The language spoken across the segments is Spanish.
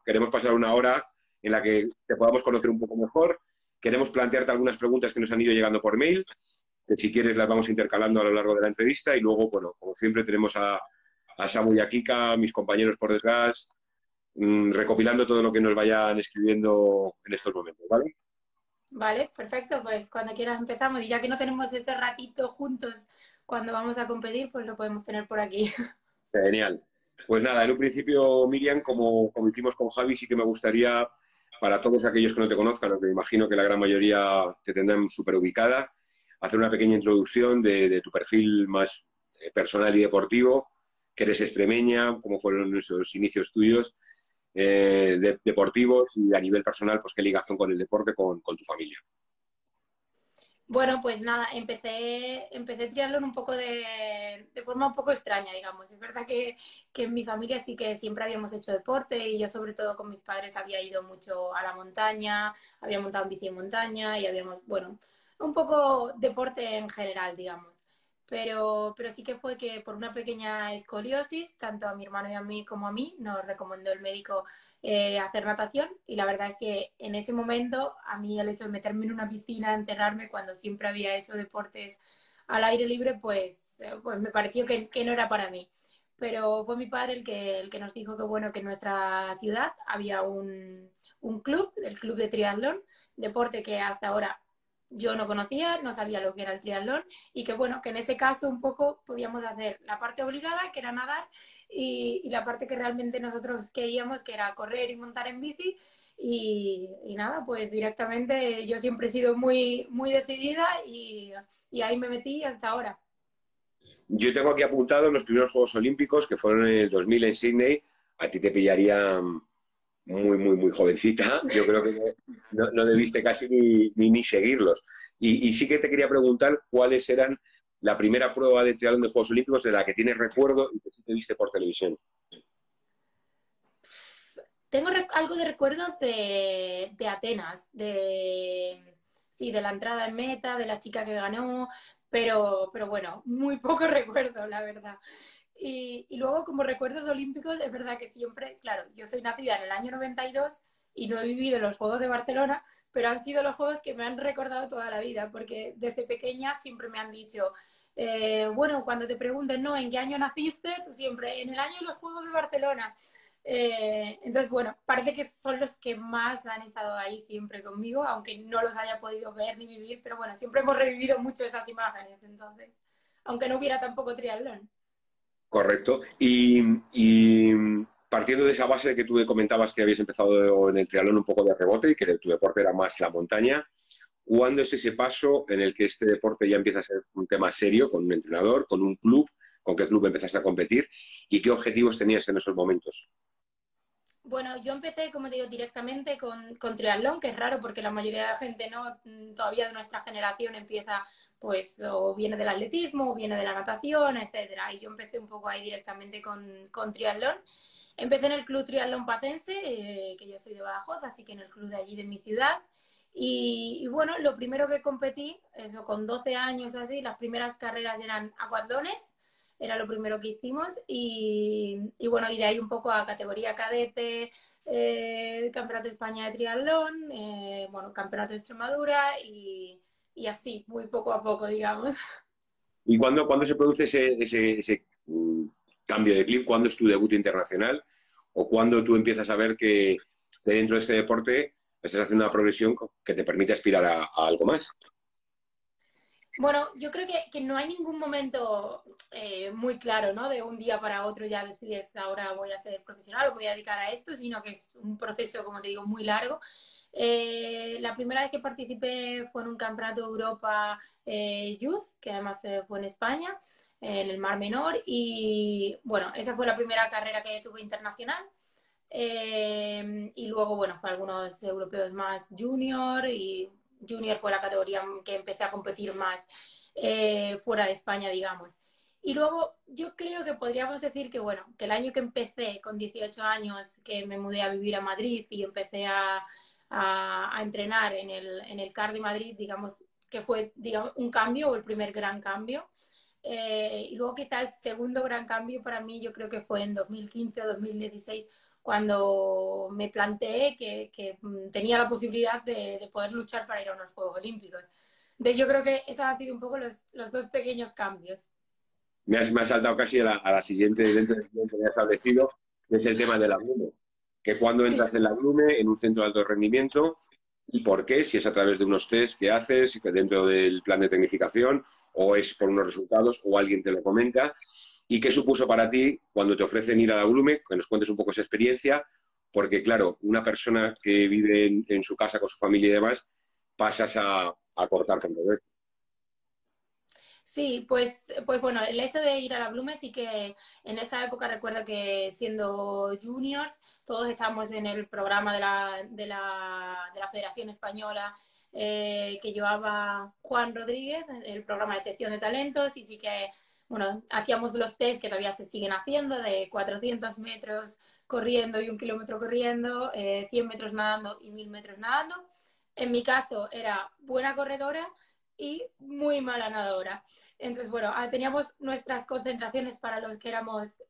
queremos pasar una hora en la que te podamos conocer un poco mejor. Queremos plantearte algunas preguntas que nos han ido llegando por mail, que si quieres las vamos intercalando a lo largo de la entrevista y luego, bueno, como siempre tenemos a Samu y a Kika, mis compañeros por detrás, recopilando todo lo que nos vayan escribiendo en estos momentos, ¿vale? Vale, perfecto, pues cuando quieras empezamos y ya que no tenemos ese ratito juntos cuando vamos a competir, pues lo podemos tener por aquí. Genial. Pues nada, en un principio, Miriam, como hicimos con Javi, sí que me gustaría, para todos aquellos que no te conozcan, aunque me imagino que la gran mayoría te tendrán súper ubicada, hacer una pequeña introducción de tu perfil más personal y deportivo, que eres extremeña, cómo fueron esos inicios tuyos deportivos y a nivel personal, pues qué ligación con el deporte, con tu familia. Bueno, pues nada, empecé triatlón un poco de forma un poco extraña, digamos. Es verdad que en mi familia sí que siempre habíamos hecho deporte y yo sobre todo con mis padres había ido mucho a la montaña, había montado en bici de montaña y habíamos, bueno, un poco deporte en general, digamos. Pero sí que fue que por una pequeña escoliosis, tanto a mi hermano y a mí como a mí, nos recomendó el médico hacer natación y la verdad es que en ese momento a mí el hecho de meterme en una piscina, encerrarme cuando siempre había hecho deportes al aire libre, pues me pareció que no era para mí. Pero fue mi padre el que nos dijo que bueno, que en nuestra ciudad había un club, el club de triatlón, deporte que hasta ahora yo no conocía, no sabía lo que era el triatlón y que bueno, que en ese caso un poco podíamos hacer la parte obligada, que era nadar, y la parte que realmente nosotros queríamos, que era correr y montar en bici. Y nada, pues directamente yo siempre he sido muy, muy decidida y ahí me metí hasta ahora. Yo tengo aquí apuntado los primeros Juegos Olímpicos, que fueron en el 2000 en Sydney. A ti te pillaría muy jovencita. Yo creo que no debiste casi ni seguirlos. Y sí que te quería preguntar cuáles eran la primera prueba de triatlón de Juegos Olímpicos de la que tienes recuerdo y que sí te viste por televisión. Tengo algo de recuerdos de Atenas, sí, de la entrada en meta, de la chica que ganó, pero bueno, muy poco recuerdo, la verdad. Y luego, como recuerdos olímpicos, es verdad que siempre, claro, yo soy nacida en el año 92 y no he vivido los Juegos de Barcelona, pero han sido los Juegos que me han recordado toda la vida, porque desde pequeña siempre me han dicho, bueno, cuando te pregunten, no, ¿en qué año naciste? Tú siempre, en el año de los Juegos de Barcelona. Entonces, bueno, parece que son los que más han estado ahí siempre conmigo, aunque no los haya podido ver ni vivir, pero bueno, siempre hemos revivido mucho esas imágenes, entonces, aunque no hubiera tampoco triatlón. Correcto. Y partiendo de esa base que tú comentabas que habías empezado en el triatlón un poco de rebote y que tu deporte era más la montaña, ¿cuándo es ese paso en el que este deporte ya empieza a ser un tema serio con un entrenador, con un club? ¿Con qué club empezaste a competir? ¿Y qué objetivos tenías en esos momentos? Bueno, yo empecé, como te digo, directamente con triatlón, que es raro porque la mayoría de la gente no, todavía de nuestra generación empieza, pues, o viene del atletismo, o viene de la natación, etcétera. Y yo empecé un poco ahí directamente con triatlón. Empecé en el Club Triatlón Pacense, que yo soy de Badajoz, así que en el club de allí de mi ciudad. Y bueno, lo primero que competí, eso con 12 años o así, las primeras carreras eran aquatlones, era lo primero que hicimos y bueno, y de ahí un poco a categoría cadete, Campeonato de España de Triatlón, bueno, Campeonato de Extremadura y así, muy poco a poco, digamos. ¿Y cuándo se produce ese cambio de clip? ¿Cuándo es tu debut internacional? ¿O cuándo tú empiezas a ver que dentro de este deporte estás haciendo una progresión que te permite aspirar a algo más? Bueno, yo creo que no hay ningún momento muy claro, ¿no? De un día para otro ya decides ahora voy a ser profesional o voy a dedicar a esto, sino que es un proceso, como te digo, muy largo. La primera vez que participé fue en un campeonato de Europa Youth, que además fue en España, en el Mar Menor, y bueno, esa fue la primera carrera que tuve internacional. Y luego, bueno, fue algunos europeos más junior y junior fue la categoría que empecé a competir más fuera de España, digamos. Y luego yo creo que podríamos decir que, bueno, que el año que empecé con 18 años, que me mudé a vivir a Madrid y empecé a entrenar en el CAR de Madrid, digamos, que fue digamos, un cambio o el primer gran cambio. Y luego quizá el segundo gran cambio para mí yo creo que fue en 2015 o 2016 cuando me planteé que tenía la posibilidad de poder luchar para ir a unos Juegos Olímpicos. Entonces yo creo que esos han sido un poco los dos pequeños cambios. Me has saltado casi a la siguiente dentro del plan que me has establecido, que es el tema de la Blume. Que cuando Sí. entras en la Blume, en un centro de alto rendimiento, y por qué, si es a través de unos test que haces que dentro del plan de tecnificación, o es por unos resultados, o alguien te lo comenta, y qué supuso para ti cuando te ofrecen ir a la Blume, que nos cuentes un poco esa experiencia, porque claro, una persona que vive en su casa con su familia y demás, pasas a cortar con todo esto. Sí, pues bueno, el hecho de ir a la Blume sí que en esa época recuerdo que siendo juniors todos estábamos en el programa de la Federación Española que llevaba Juan Rodríguez, el programa de detección de talentos, y sí que, bueno, hacíamos los test que todavía se siguen haciendo de 400 metros corriendo y 1 kilómetro corriendo, 100 metros nadando y 1000 metros nadando. En mi caso era buena corredora y muy mala nadadora. Entonces, bueno, teníamos nuestras concentraciones para los que éramos,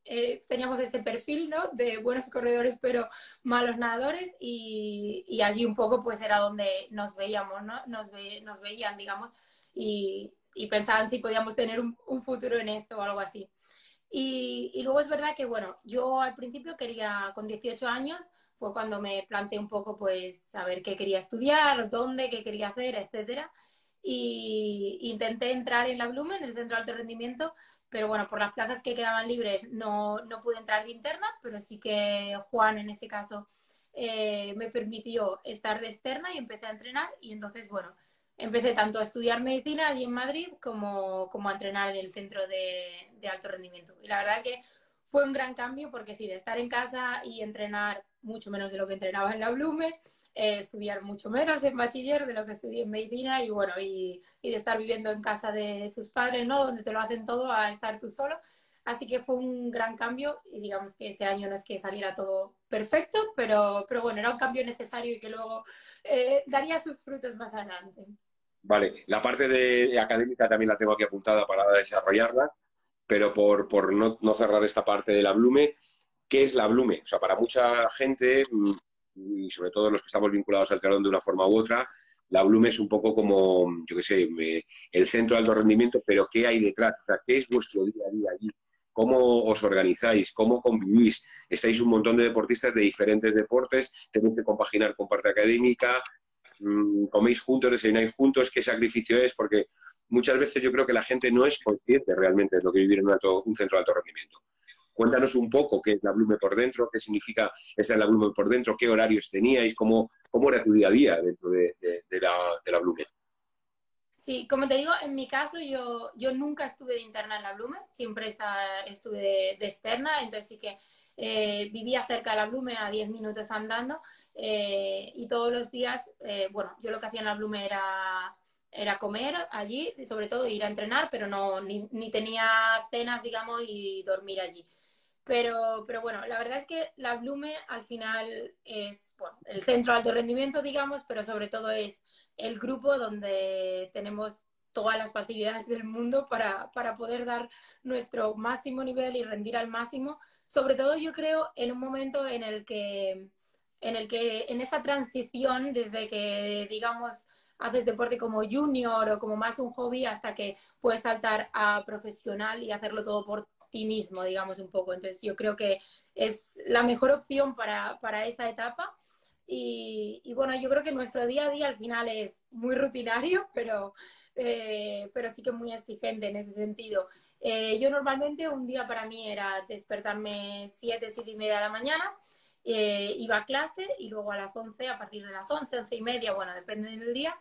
teníamos ese perfil, ¿no? De buenos corredores, pero malos nadadores, y allí un poco pues era donde nos veíamos, ¿no? Nos veían, digamos, y pensaban si podíamos tener un futuro en esto o algo así. Y luego es verdad que, bueno, yo al principio quería, con 18 años, fue cuando me planteé un poco, pues, saber qué quería estudiar, dónde, qué quería hacer, etcétera. Y intenté entrar en la Blume, en el centro de alto rendimiento, pero bueno, por las plazas que quedaban libres no pude entrar de interna, pero sí que Juan, en ese caso, me permitió estar de externa y empecé a entrenar. Y entonces, bueno, empecé tanto a estudiar medicina allí en Madrid como a entrenar en el centro de alto rendimiento. Y la verdad es que fue un gran cambio porque sí, de estar en casa y entrenar mucho menos de lo que entrenaba en la Blume, estudiar mucho menos en bachiller de lo que estudié en medicina, y bueno, y de estar viviendo en casa de tus padres, ¿no? Donde te lo hacen todo, a estar tú solo. Así que fue un gran cambio, y digamos que ese año no es que saliera todo perfecto, pero bueno, era un cambio necesario y que luego daría sus frutos más adelante. Vale, la parte de académica también la tengo aquí apuntada para desarrollarla, pero por no cerrar esta parte de la Blume, ¿qué es la Blume? O sea, para mucha gente, y sobre todo los que estamos vinculados al triatlón de una forma u otra, la Blume es un poco como, yo qué sé, el centro de alto rendimiento, pero ¿qué hay detrás? O sea, ¿qué es vuestro día a día allí? ¿Cómo os organizáis? ¿Cómo convivís? Estáis un montón de deportistas de diferentes deportes, tenéis que compaginar con parte académica, coméis juntos, desayunáis juntos, qué sacrificio es, porque muchas veces yo creo que la gente no es consciente realmente de lo que vivir en un centro de alto rendimiento. Cuéntanos un poco qué es la Blume por dentro, qué significa estar en la Blume por dentro, qué horarios teníais, cómo era tu día a día dentro de la Blume. Sí, como te digo, en mi caso yo nunca estuve de interna en la Blume, siempre estuve de externa, entonces sí que vivía cerca de la Blume a 10 minutos andando, y todos los días, bueno, yo lo que hacía en la Blume era comer allí y sobre todo ir a entrenar, pero no, ni tenía cenas, digamos, y dormir allí. Pero bueno, la verdad es que la Blume al final es, bueno, el centro de alto rendimiento, digamos, pero sobre todo es el grupo donde tenemos todas las facilidades del mundo para poder dar nuestro máximo nivel y rendir al máximo. Sobre todo yo creo en un momento en esa transición desde que, digamos, haces deporte como junior o como más un hobby hasta que puedes saltar a profesional y hacerlo todo por ti mismo, digamos un poco. Entonces yo creo que es la mejor opción para esa etapa. Y bueno, yo creo que nuestro día a día al final es muy rutinario, pero sí que muy exigente en ese sentido. Yo normalmente un día para mí era despertarme 7, 7:30 de la mañana, iba a clase y luego a las 11, a partir de las 11, 11:30, bueno, depende del día,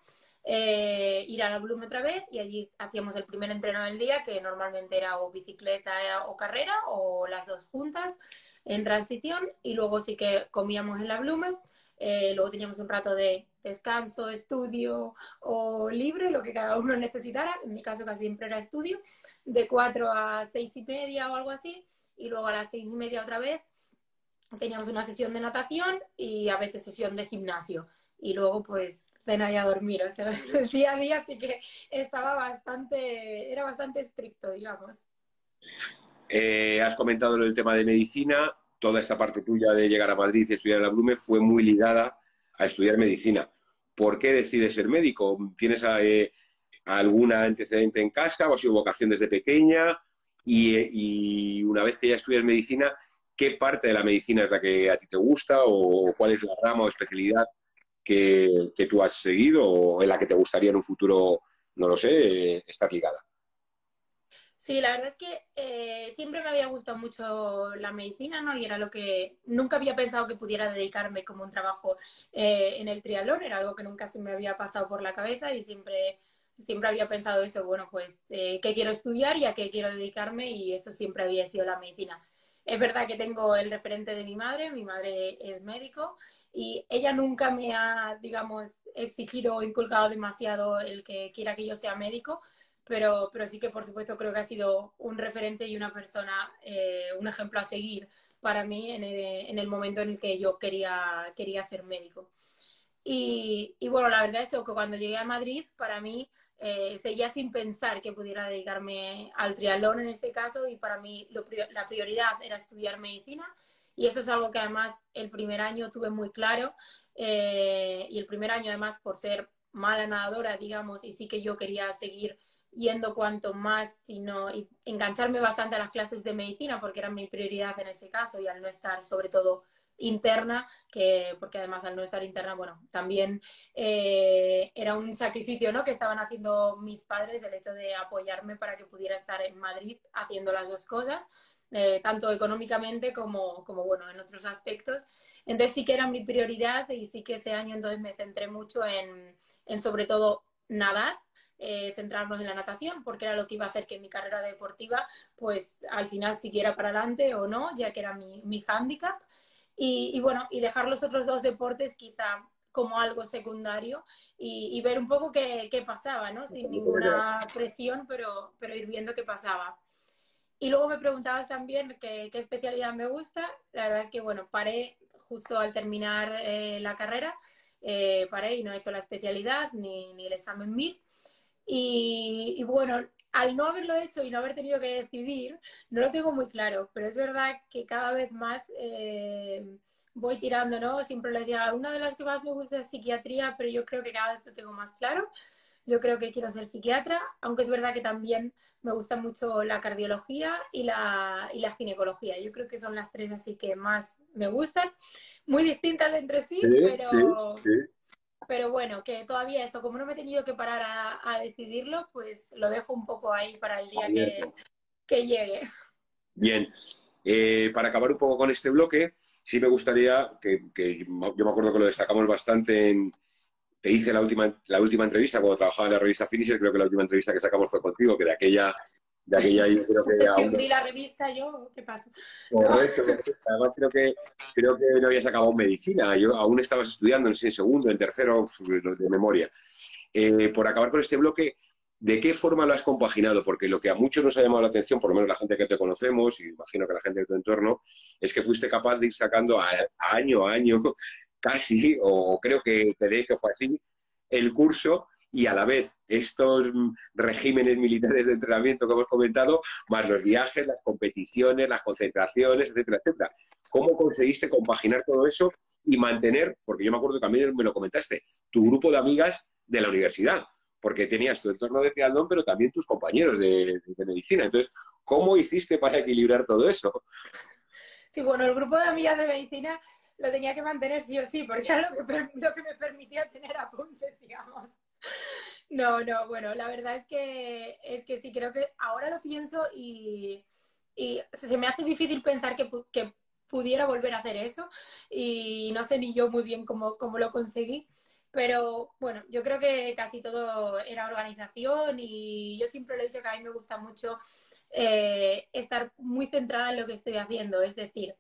ir a la Bloom otra vez, y allí hacíamos el primer entreno del día, que normalmente era o bicicleta o carrera o las dos juntas en transición, y luego sí que comíamos en la Bloom. Luego teníamos un rato de descanso, estudio o libre, lo que cada uno necesitara. En mi caso casi siempre era estudio, de 4 a 6:30 o algo así, y luego a las 6:30 otra vez teníamos una sesión de natación y a veces sesión de gimnasio. Y luego pues cena y a dormir. O sea, el día a día sí que era bastante estricto, digamos. Has comentado el tema de medicina. toda esta parte tuya de llegar a Madrid y estudiar en la Blume fue muy ligada a estudiar medicina. ¿Por qué decides ser médico? ¿Tienes algún antecedente en casa o ha sido vocación desde pequeña? Y una vez que ya estudias medicina, ¿qué parte de la medicina es la que a ti te gusta o cuál es la rama o especialidad que tú has seguido o en la que te gustaría en un futuro, no lo sé, estar ligada? Sí, la verdad es que siempre me había gustado mucho la medicina, ¿no? Y era lo que nunca había pensado que pudiera dedicarme como un trabajo en el triatlón, era algo que nunca se me había pasado por la cabeza y siempre había pensado eso, bueno, pues qué quiero estudiar y a qué quiero dedicarme y eso siempre había sido la medicina. Es verdad que tengo el referente de mi madre es médico y ella nunca me ha, digamos, exigido o inculcado demasiado el que quiera que yo sea médico, pero sí que por supuesto creo que ha sido un referente y una persona, un ejemplo a seguir para mí en el momento en el que yo quería ser médico. Y bueno, la verdad es que cuando llegué a Madrid, para mí seguía sin pensar que pudiera dedicarme al triatlón en este caso y para mí la prioridad era estudiar medicina y eso es algo que además el primer año tuve muy claro y el primer año además por ser mala nadadora, digamos, y sí que yo quería seguir yendo cuanto más, sino y engancharme bastante a las clases de medicina porque era mi prioridad en ese caso y al no estar sobre todo interna, porque además al no estar interna, bueno, también era un sacrificio, ¿no? Que estaban haciendo mis padres, el hecho de apoyarme para que pudiera estar en Madrid haciendo las dos cosas, tanto económicamente como, bueno, en otros aspectos. Entonces sí que era mi prioridad y sí que ese año entonces me centré mucho en sobre todo nadar, centrarnos en la natación, porque era lo que iba a hacer que mi carrera deportiva, pues al final siguiera para adelante o no, ya que era mi hándicap. Y bueno, y dejar los otros dos deportes quizá como algo secundario y ver un poco qué pasaba, ¿no? Sin ninguna presión, pero ir viendo qué pasaba. Y luego me preguntabas también qué especialidad me gusta. La verdad es que, bueno, paré justo al terminar la carrera, paré y no he hecho la especialidad ni el examen 1000. Y bueno, al no haberlo hecho y no haber tenido que decidir, no lo tengo muy claro, pero es verdad que cada vez más voy tirando, ¿no? Siempre le decía, una de las que más me gusta es psiquiatría, pero yo creo que cada vez lo tengo más claro. Yo creo que quiero ser psiquiatra, aunque es verdad que también me gusta mucho la cardiología y la ginecología. Yo creo que son las tres así que más me gustan. Muy distintas entre sí, Sí, sí, sí. pero bueno, que todavía eso, como no me he tenido que parar a decidirlo, pues lo dejo un poco ahí para el día Abierto. que llegue. Bien, para acabar un poco con este bloque, sí me gustaría yo me acuerdo que lo destacamos bastante te hice la última entrevista cuando trabajaba en la revista Finisher, creo que la última entrevista que sacamos fue contigo, que de aquella yo creo No que sé si aún. hundí la revista yo, ¿qué pasa? No. Correcto, correcto. Además creo que no habías acabado medicina, yo aún estabas estudiando, no sé, en segundo, en tercero, de memoria. Por acabar con este bloque, ¿de qué forma lo has compaginado? Porque lo que a muchos nos ha llamado la atención, por lo menos la gente que te conocemos, y imagino que la gente de tu entorno, es que fuiste capaz de ir sacando a año, casi, o creo que de hecho fue así, el curso y a la vez estos regímenes militares de entrenamiento que hemos comentado, más los viajes, las competiciones, las concentraciones, etcétera, etcétera. ¿Cómo conseguiste compaginar todo eso y mantener, porque yo me acuerdo que también me lo comentaste, tu grupo de amigas de la universidad? Porque tenías tu entorno de triatlón, pero también tus compañeros de medicina. Entonces, ¿cómo hiciste para equilibrar todo eso? Sí, bueno, el grupo de amigas de medicina lo tenía que mantener sí o sí, porque era lo que me permitía tener apuntes, digamos. No, no, bueno, la verdad es que sí, creo que ahora lo pienso y se me hace difícil pensar que pudiera volver a hacer eso y no sé ni yo muy bien cómo lo conseguí, pero bueno, yo creo que casi todo era organización y yo siempre lo he dicho que a mí me gusta mucho estar muy centrada en lo que estoy haciendo, es decir,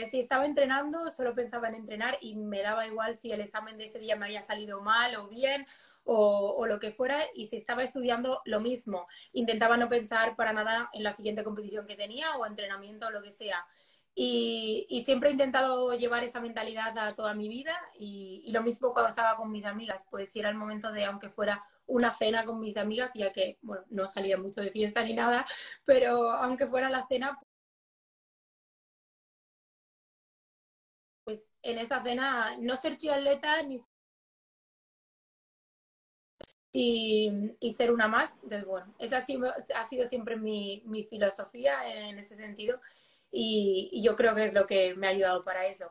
si estaba entrenando, solo pensaba en entrenar y me daba igual si el examen de ese día me había salido mal o bien o lo que fuera, y si estaba estudiando, lo mismo. Intentaba no pensar para nada en la siguiente competición que tenía o entrenamiento o lo que sea. Y siempre he intentado llevar esa mentalidad a toda mi vida y lo mismo cuando estaba con mis amigas, pues si era el momento de, aunque fuera una cena con mis amigas, ya que, bueno, no salía mucho de fiesta ni nada, pero aunque fuera la cena, pues en esa cena no ser triatleta ni y ser una más. Entonces, bueno, esa ha sido siempre mi filosofía en ese sentido y yo creo que es lo que me ha ayudado para eso.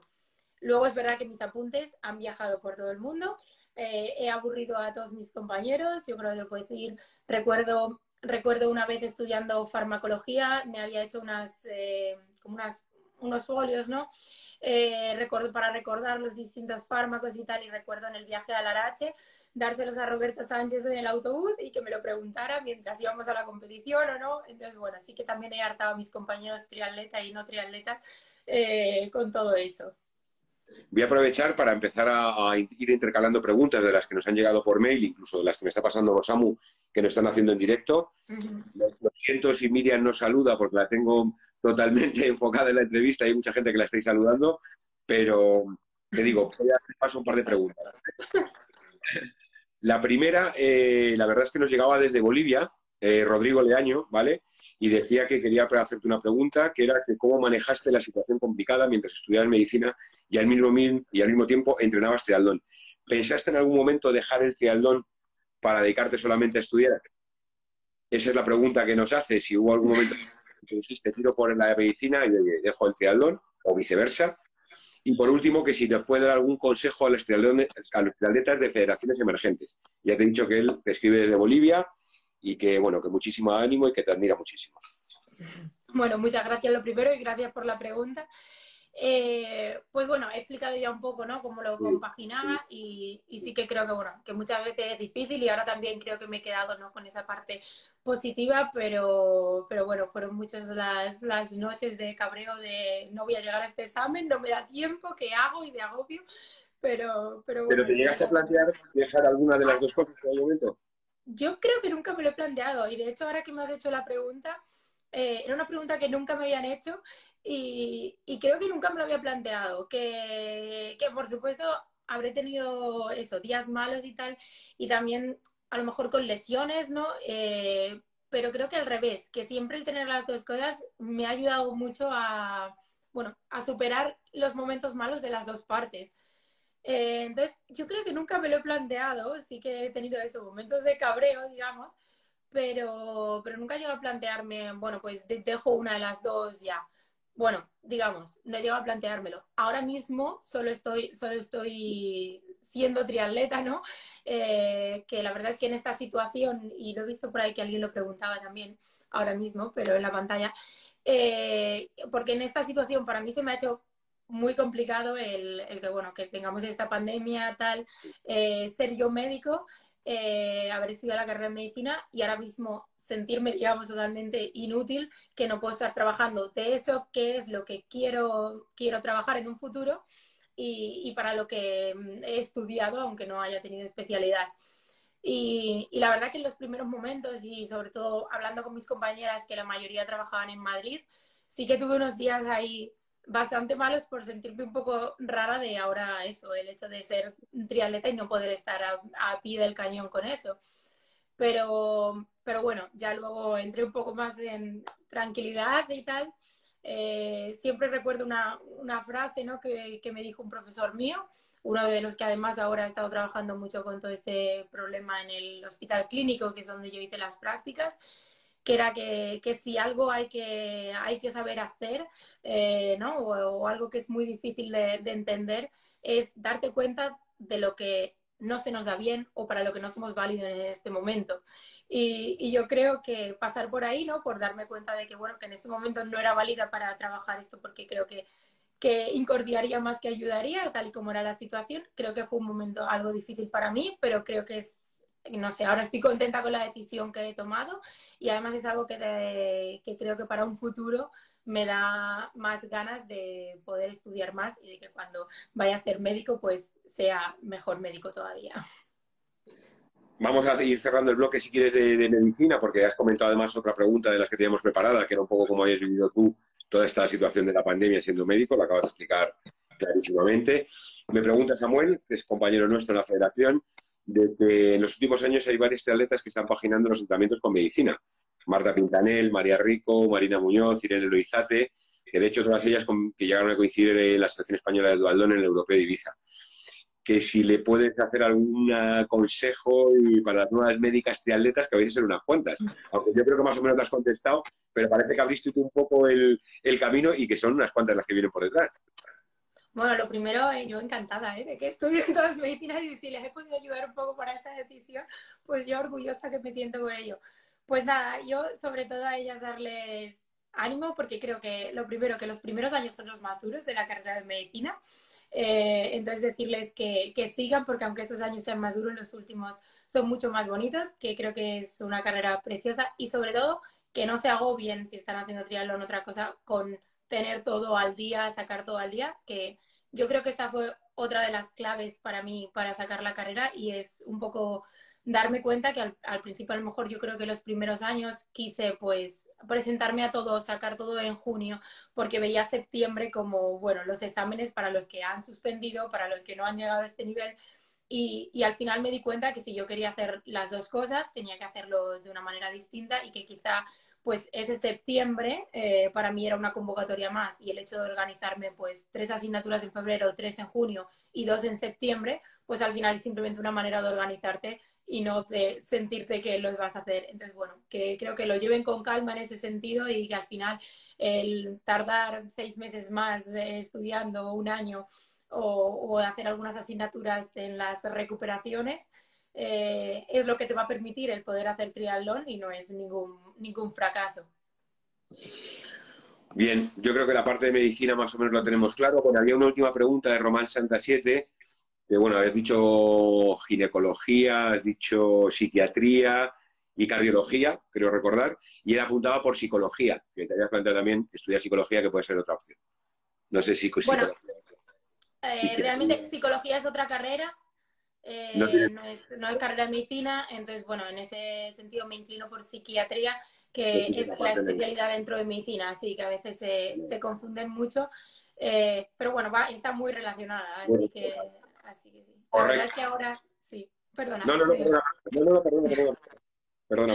Luego es verdad que mis apuntes han viajado por todo el mundo, he aburrido a todos mis compañeros, yo creo que lo puedo decir. Recuerdo una vez estudiando farmacología, me había hecho unos folios, ¿no? Recuerdo para recordar los distintos fármacos y tal, y recuerdo en el viaje a Larache dárselos a Roberto Sánchez en el autobús y que me lo preguntara mientras íbamos a la competición o no. Entonces, bueno, sí que también he hartado a mis compañeros triatleta y no triatleta con todo eso. Voy a aprovechar para empezar a ir intercalando preguntas de las que nos han llegado por mail, incluso de las que me está pasando Samu, que nos están haciendo en directo. Lo siento si Miriam nos saluda porque la tengo totalmente enfocada en la entrevista y hay mucha gente que la estáis saludando, pero te digo, voy a dar paso un par de preguntas. La primera, la verdad es que nos llegaba desde Bolivia, Rodrigo Leaño, ¿vale? Y decía que quería hacerte una pregunta, que era que cómo manejaste la situación complicada mientras estudiabas medicina y al mismo tiempo entrenabas triatlón. ¿Pensaste en algún momento dejar el triatlón para dedicarte solamente a estudiar? Esa es la pregunta que nos hace, si hubo algún momento que dijiste tiro por la medicina y dejo el triatlón, o viceversa. Y por último, que si nos puede dar algún consejo a los triatletas de federaciones emergentes. Ya te he dicho que él te escribe desde Bolivia y que, bueno, que muchísimo ánimo y que te admira muchísimo. Bueno, muchas gracias lo primero y gracias por la pregunta. Pues bueno, he explicado ya un poco, ¿no?, cómo lo compaginaba y sí que creo que, bueno, que muchas veces es difícil y ahora también creo que me he quedado, ¿no?, con esa parte positiva, pero bueno, fueron muchas las noches de cabreo de no voy a llegar a este examen, no me da tiempo, ¿qué hago? Y de agobio, pero bueno. ¿Pero te llegaste a plantear dejar alguna de las dos cosas en algún momento? Yo creo que nunca me lo he planteado y de hecho ahora que me has hecho la pregunta, era una pregunta que nunca me habían hecho y creo que nunca me lo había planteado, que por supuesto habré tenido eso, días malos y tal, y también a lo mejor con lesiones, ¿no? Pero creo que al revés, que siempre el tener las dos cosas me ha ayudado mucho bueno, a superar los momentos malos de las dos partes. Entonces, yo creo que nunca me lo he planteado, sí que he tenido esos momentos de cabreo, digamos, pero nunca llego a plantearme, bueno, pues dejo una de las dos ya. Bueno, digamos, no llego a planteármelo. Ahora mismo solo estoy siendo triatleta, ¿no? Que la verdad es que en esta situación, y lo he visto por ahí que alguien lo preguntaba también ahora mismo, pero en la pantalla, porque en esta situación para mí se me ha hecho muy complicado el que, bueno, que tengamos esta pandemia, tal, ser yo médico, haber estudiado la carrera de medicina y ahora mismo sentirme, digamos, totalmente inútil, que no puedo estar trabajando de eso, que es lo que quiero trabajar en un futuro y para lo que he estudiado, aunque no haya tenido especialidad. Y la verdad que en los primeros momentos y sobre todo hablando con mis compañeras, que la mayoría trabajaban en Madrid, sí que tuve unos días ahí bastante malos por sentirme un poco rara de ahora eso, el hecho de ser triatleta y no poder estar a pie del cañón con eso. Pero bueno, ya luego entré un poco más en tranquilidad y tal. Siempre recuerdo una frase, ¿no?, que me dijo un profesor mío, uno de los que además ahora ha estado trabajando mucho con todo este problema en el hospital clínico, que es donde yo hice las prácticas, que era que si algo hay que saber hacer, ¿no?, o algo que es muy difícil de entender, es darte cuenta de lo que no se nos da bien o para lo que no somos válidos en este momento. Y yo creo que pasar por ahí, ¿no?, por darme cuenta de que, bueno, que en este momento no era válida para trabajar esto porque creo que incordiaría más que ayudaría, tal y como era la situación. Creo que fue un momento algo difícil para mí, pero creo que no sé, ahora estoy contenta con la decisión que he tomado y además es algo que creo que para un futuro me da más ganas de poder estudiar más y de que cuando vaya a ser médico, pues sea mejor médico todavía. Vamos a ir cerrando el bloque, si quieres, de medicina, porque has comentado además otra pregunta de las que teníamos preparada, que era un poco cómo habías vivido tú toda esta situación de la pandemia siendo médico, lo acabas de explicar clarísimamente. Me pregunta Samuel, que es compañero nuestro en la federación, de que en los últimos años hay varios atletas que están paginando los entrenamientos con medicina. Marta Pintanel, María Rico, Marina Muñoz, Irene Loizate. que de hecho todas ellas que llegaron a coincidir en la selección española de dualdón en el Europeo de Ibiza. Que si le puedes hacer algún consejo y para las nuevas médicas triatletas, que a veces son unas cuantas. Aunque yo creo que más o menos te has contestado, pero parece que abriste tú un poco el camino y que son unas cuantas las que vienen por detrás. Bueno, lo primero, yo encantada de que estudien todas medicinas y si les he podido ayudar un poco para esa decisión, pues yo orgullosa que me siento por ello. Pues nada, yo sobre todo a ellas darles ánimo porque creo que lo primero, que los primeros años son los más duros de la carrera de medicina. Entonces decirles que sigan porque aunque esos años sean más duros, los últimos son mucho más bonitos, que creo que es una carrera preciosa y sobre todo que no se agobien si están haciendo triatlón otra cosa con tener todo al día, sacar todo al día, que yo creo que esa fue otra de las claves para mí para sacar la carrera y es un poco darme cuenta que al principio a lo mejor yo creo que los primeros años quise pues presentarme a todo, sacar todo en junio, porque veía septiembre como, bueno, los exámenes para los que han suspendido, para los que no han llegado a este nivel y al final me di cuenta que si yo quería hacer las dos cosas tenía que hacerlo de una manera distinta y que quizá pues ese septiembre para mí era una convocatoria más y el hecho de organizarme pues 3 asignaturas en febrero, 3 en junio y 2 en septiembre, pues al final es simplemente una manera de organizarte y no de sentirte que lo vas a hacer. Entonces, bueno, que creo que lo lleven con calma en ese sentido y que al final el tardar 6 meses más estudiando, un año o hacer algunas asignaturas en las recuperaciones, es lo que te va a permitir el poder hacer triatlón y no es ningún fracaso. Bien, yo creo que la parte de medicina más o menos la tenemos claro. Bueno, había una última pregunta de Román Santasiete, que bueno, habías dicho ginecología, has dicho psiquiatría y cardiología, creo recordar, y él apuntaba por psicología, que te habías planteado también estudiar psicología, que puede ser otra opción. No sé si Bueno, psicología. realmente psicología es otra carrera, No tiene... no es carrera de medicina, entonces, bueno, en ese sentido me inclino por psiquiatría, que es la especialidad dentro de medicina, así que a veces se confunden mucho, pero bueno, está muy relacionada, así que sí. La verdad es que ahora, sí, perdona. Perdona.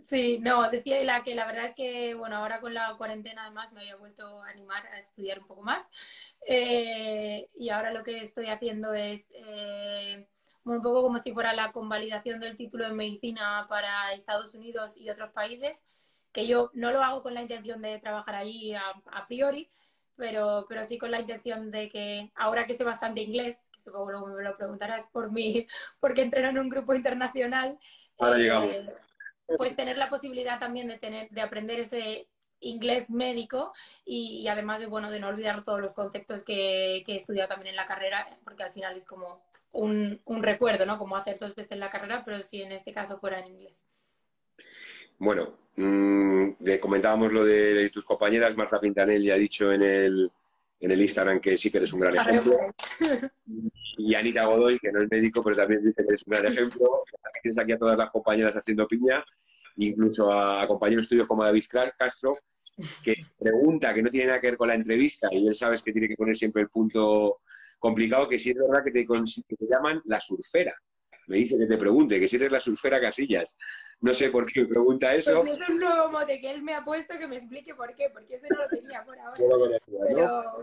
Sí, no, decía que la verdad es que, bueno, ahora con la cuarentena además me había vuelto a animar a estudiar un poco más. Y ahora lo que estoy haciendo es un poco como si fuera la convalidación del título de medicina para Estados Unidos y otros países, que yo no lo hago con la intención de trabajar allí a priori, pero sí con la intención de que ahora que sé bastante inglés, que supongo que luego me lo preguntarás por mí, porque entreno en un grupo internacional. Ahora llegamos. Pues tener la posibilidad también de aprender ese inglés médico y además de, bueno, de no olvidar todos los conceptos que he estudiado también en la carrera, porque al final es como un recuerdo, ¿no? Como hacer 2 veces la carrera, pero si en este caso fuera en inglés. Bueno, comentábamos lo de tus compañeras. Marta Pintanel ya ha dicho en el Instagram que sí que eres un gran ejemplo. Y Anita Godoy, que no es médico, pero también dice que eres un gran ejemplo. Tienes aquí a todas las compañeras haciendo piña, incluso a compañeros tuyos como David Castro, que pregunta, que no tiene nada que ver con la entrevista, y él sabes que tiene que poner siempre el punto complicado, que si es verdad que te llaman la surfera. Me dice que te pregunte, que si eres la surfera Casillas. No sé por qué me pregunta eso. Pues es un nuevo mote que él me ha puesto, que me explique por qué, porque ese no lo tenía por ahora.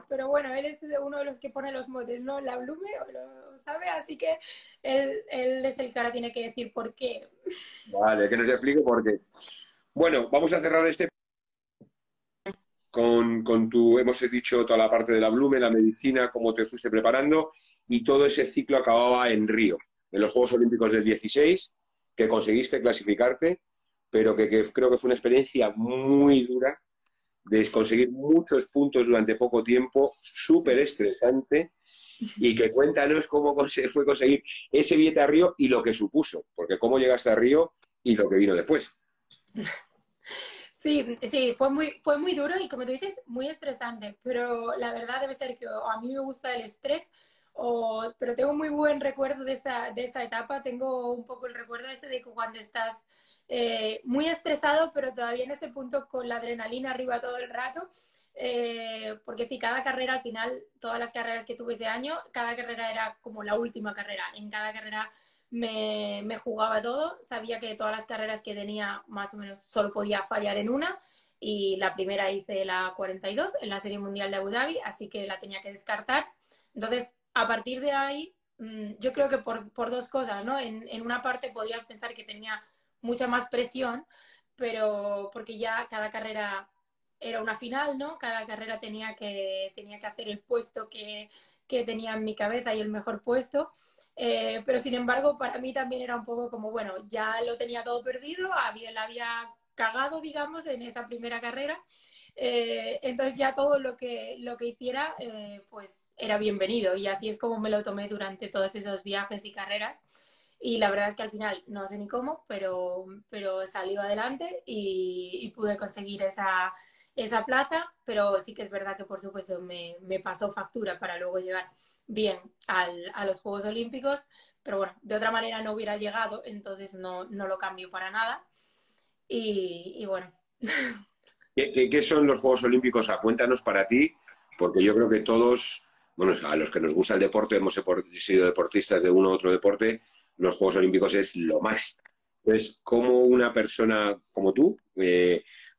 Pero bueno, él es uno de los que pone los motes, ¿no? La Blume lo sabe, así que él es el que ahora tiene que decir por qué. Vale, que nos explique por qué. Bueno, vamos a cerrar este hemos dicho toda la parte de la Blume, la medicina, cómo te fuiste preparando, y todo ese ciclo acababa en Río, en los Juegos Olímpicos del 16, que conseguiste clasificarte, pero que creo que fue una experiencia muy dura, de conseguir muchos puntos durante poco tiempo, súper estresante, y que cuéntanos cómo fue conseguir ese billete a Río y lo que supuso, porque cómo llegaste a Río y lo que vino después. Sí, fue muy duro y como tú dices, muy estresante, pero la verdad debe ser que a mí me gusta el estrés, pero tengo muy buen recuerdo de esa etapa, tengo un poco el recuerdo ese de que cuando estás muy estresado, pero todavía en ese punto con la adrenalina arriba todo el rato, porque sí, cada carrera al final, todas las carreras que tuve ese año, cada carrera era como la última carrera, en cada carrera me jugaba todo, sabía que todas las carreras que tenía más o menos solo podía fallar en una y la primera hice la 42 en la Serie Mundial de Abu Dhabi, así que la tenía que descartar. Entonces, a partir de ahí, yo creo que por dos cosas, ¿no? En una parte podrías pensar que tenía mucha más presión, pero porque ya cada carrera era una final, ¿no? Cada carrera tenía que hacer el puesto que tenía en mi cabeza y el mejor puesto. Pero sin embargo, para mí también era un poco como, bueno, ya lo tenía todo perdido, la había cagado, digamos, en esa primera carrera. Entonces ya todo lo que hiciera, pues era bienvenido. Y así es como me lo tomé durante todos esos viajes y carreras. Y la verdad es que al final, no sé ni cómo, pero salió adelante y pude conseguir esa plaza. Pero sí que es verdad que, por supuesto, me pasó factura para luego llegar bien a los Juegos Olímpicos. Pero bueno, de otra manera no hubiera llegado, entonces no lo cambio para nada. Y bueno. ¿Qué son los Juegos Olímpicos? Cuéntanos para ti, porque yo creo que todos, bueno, a los que nos gusta el deporte, hemos sido deportistas de uno u otro deporte, los Juegos Olímpicos es lo más. Entonces, ¿cómo una persona como tú,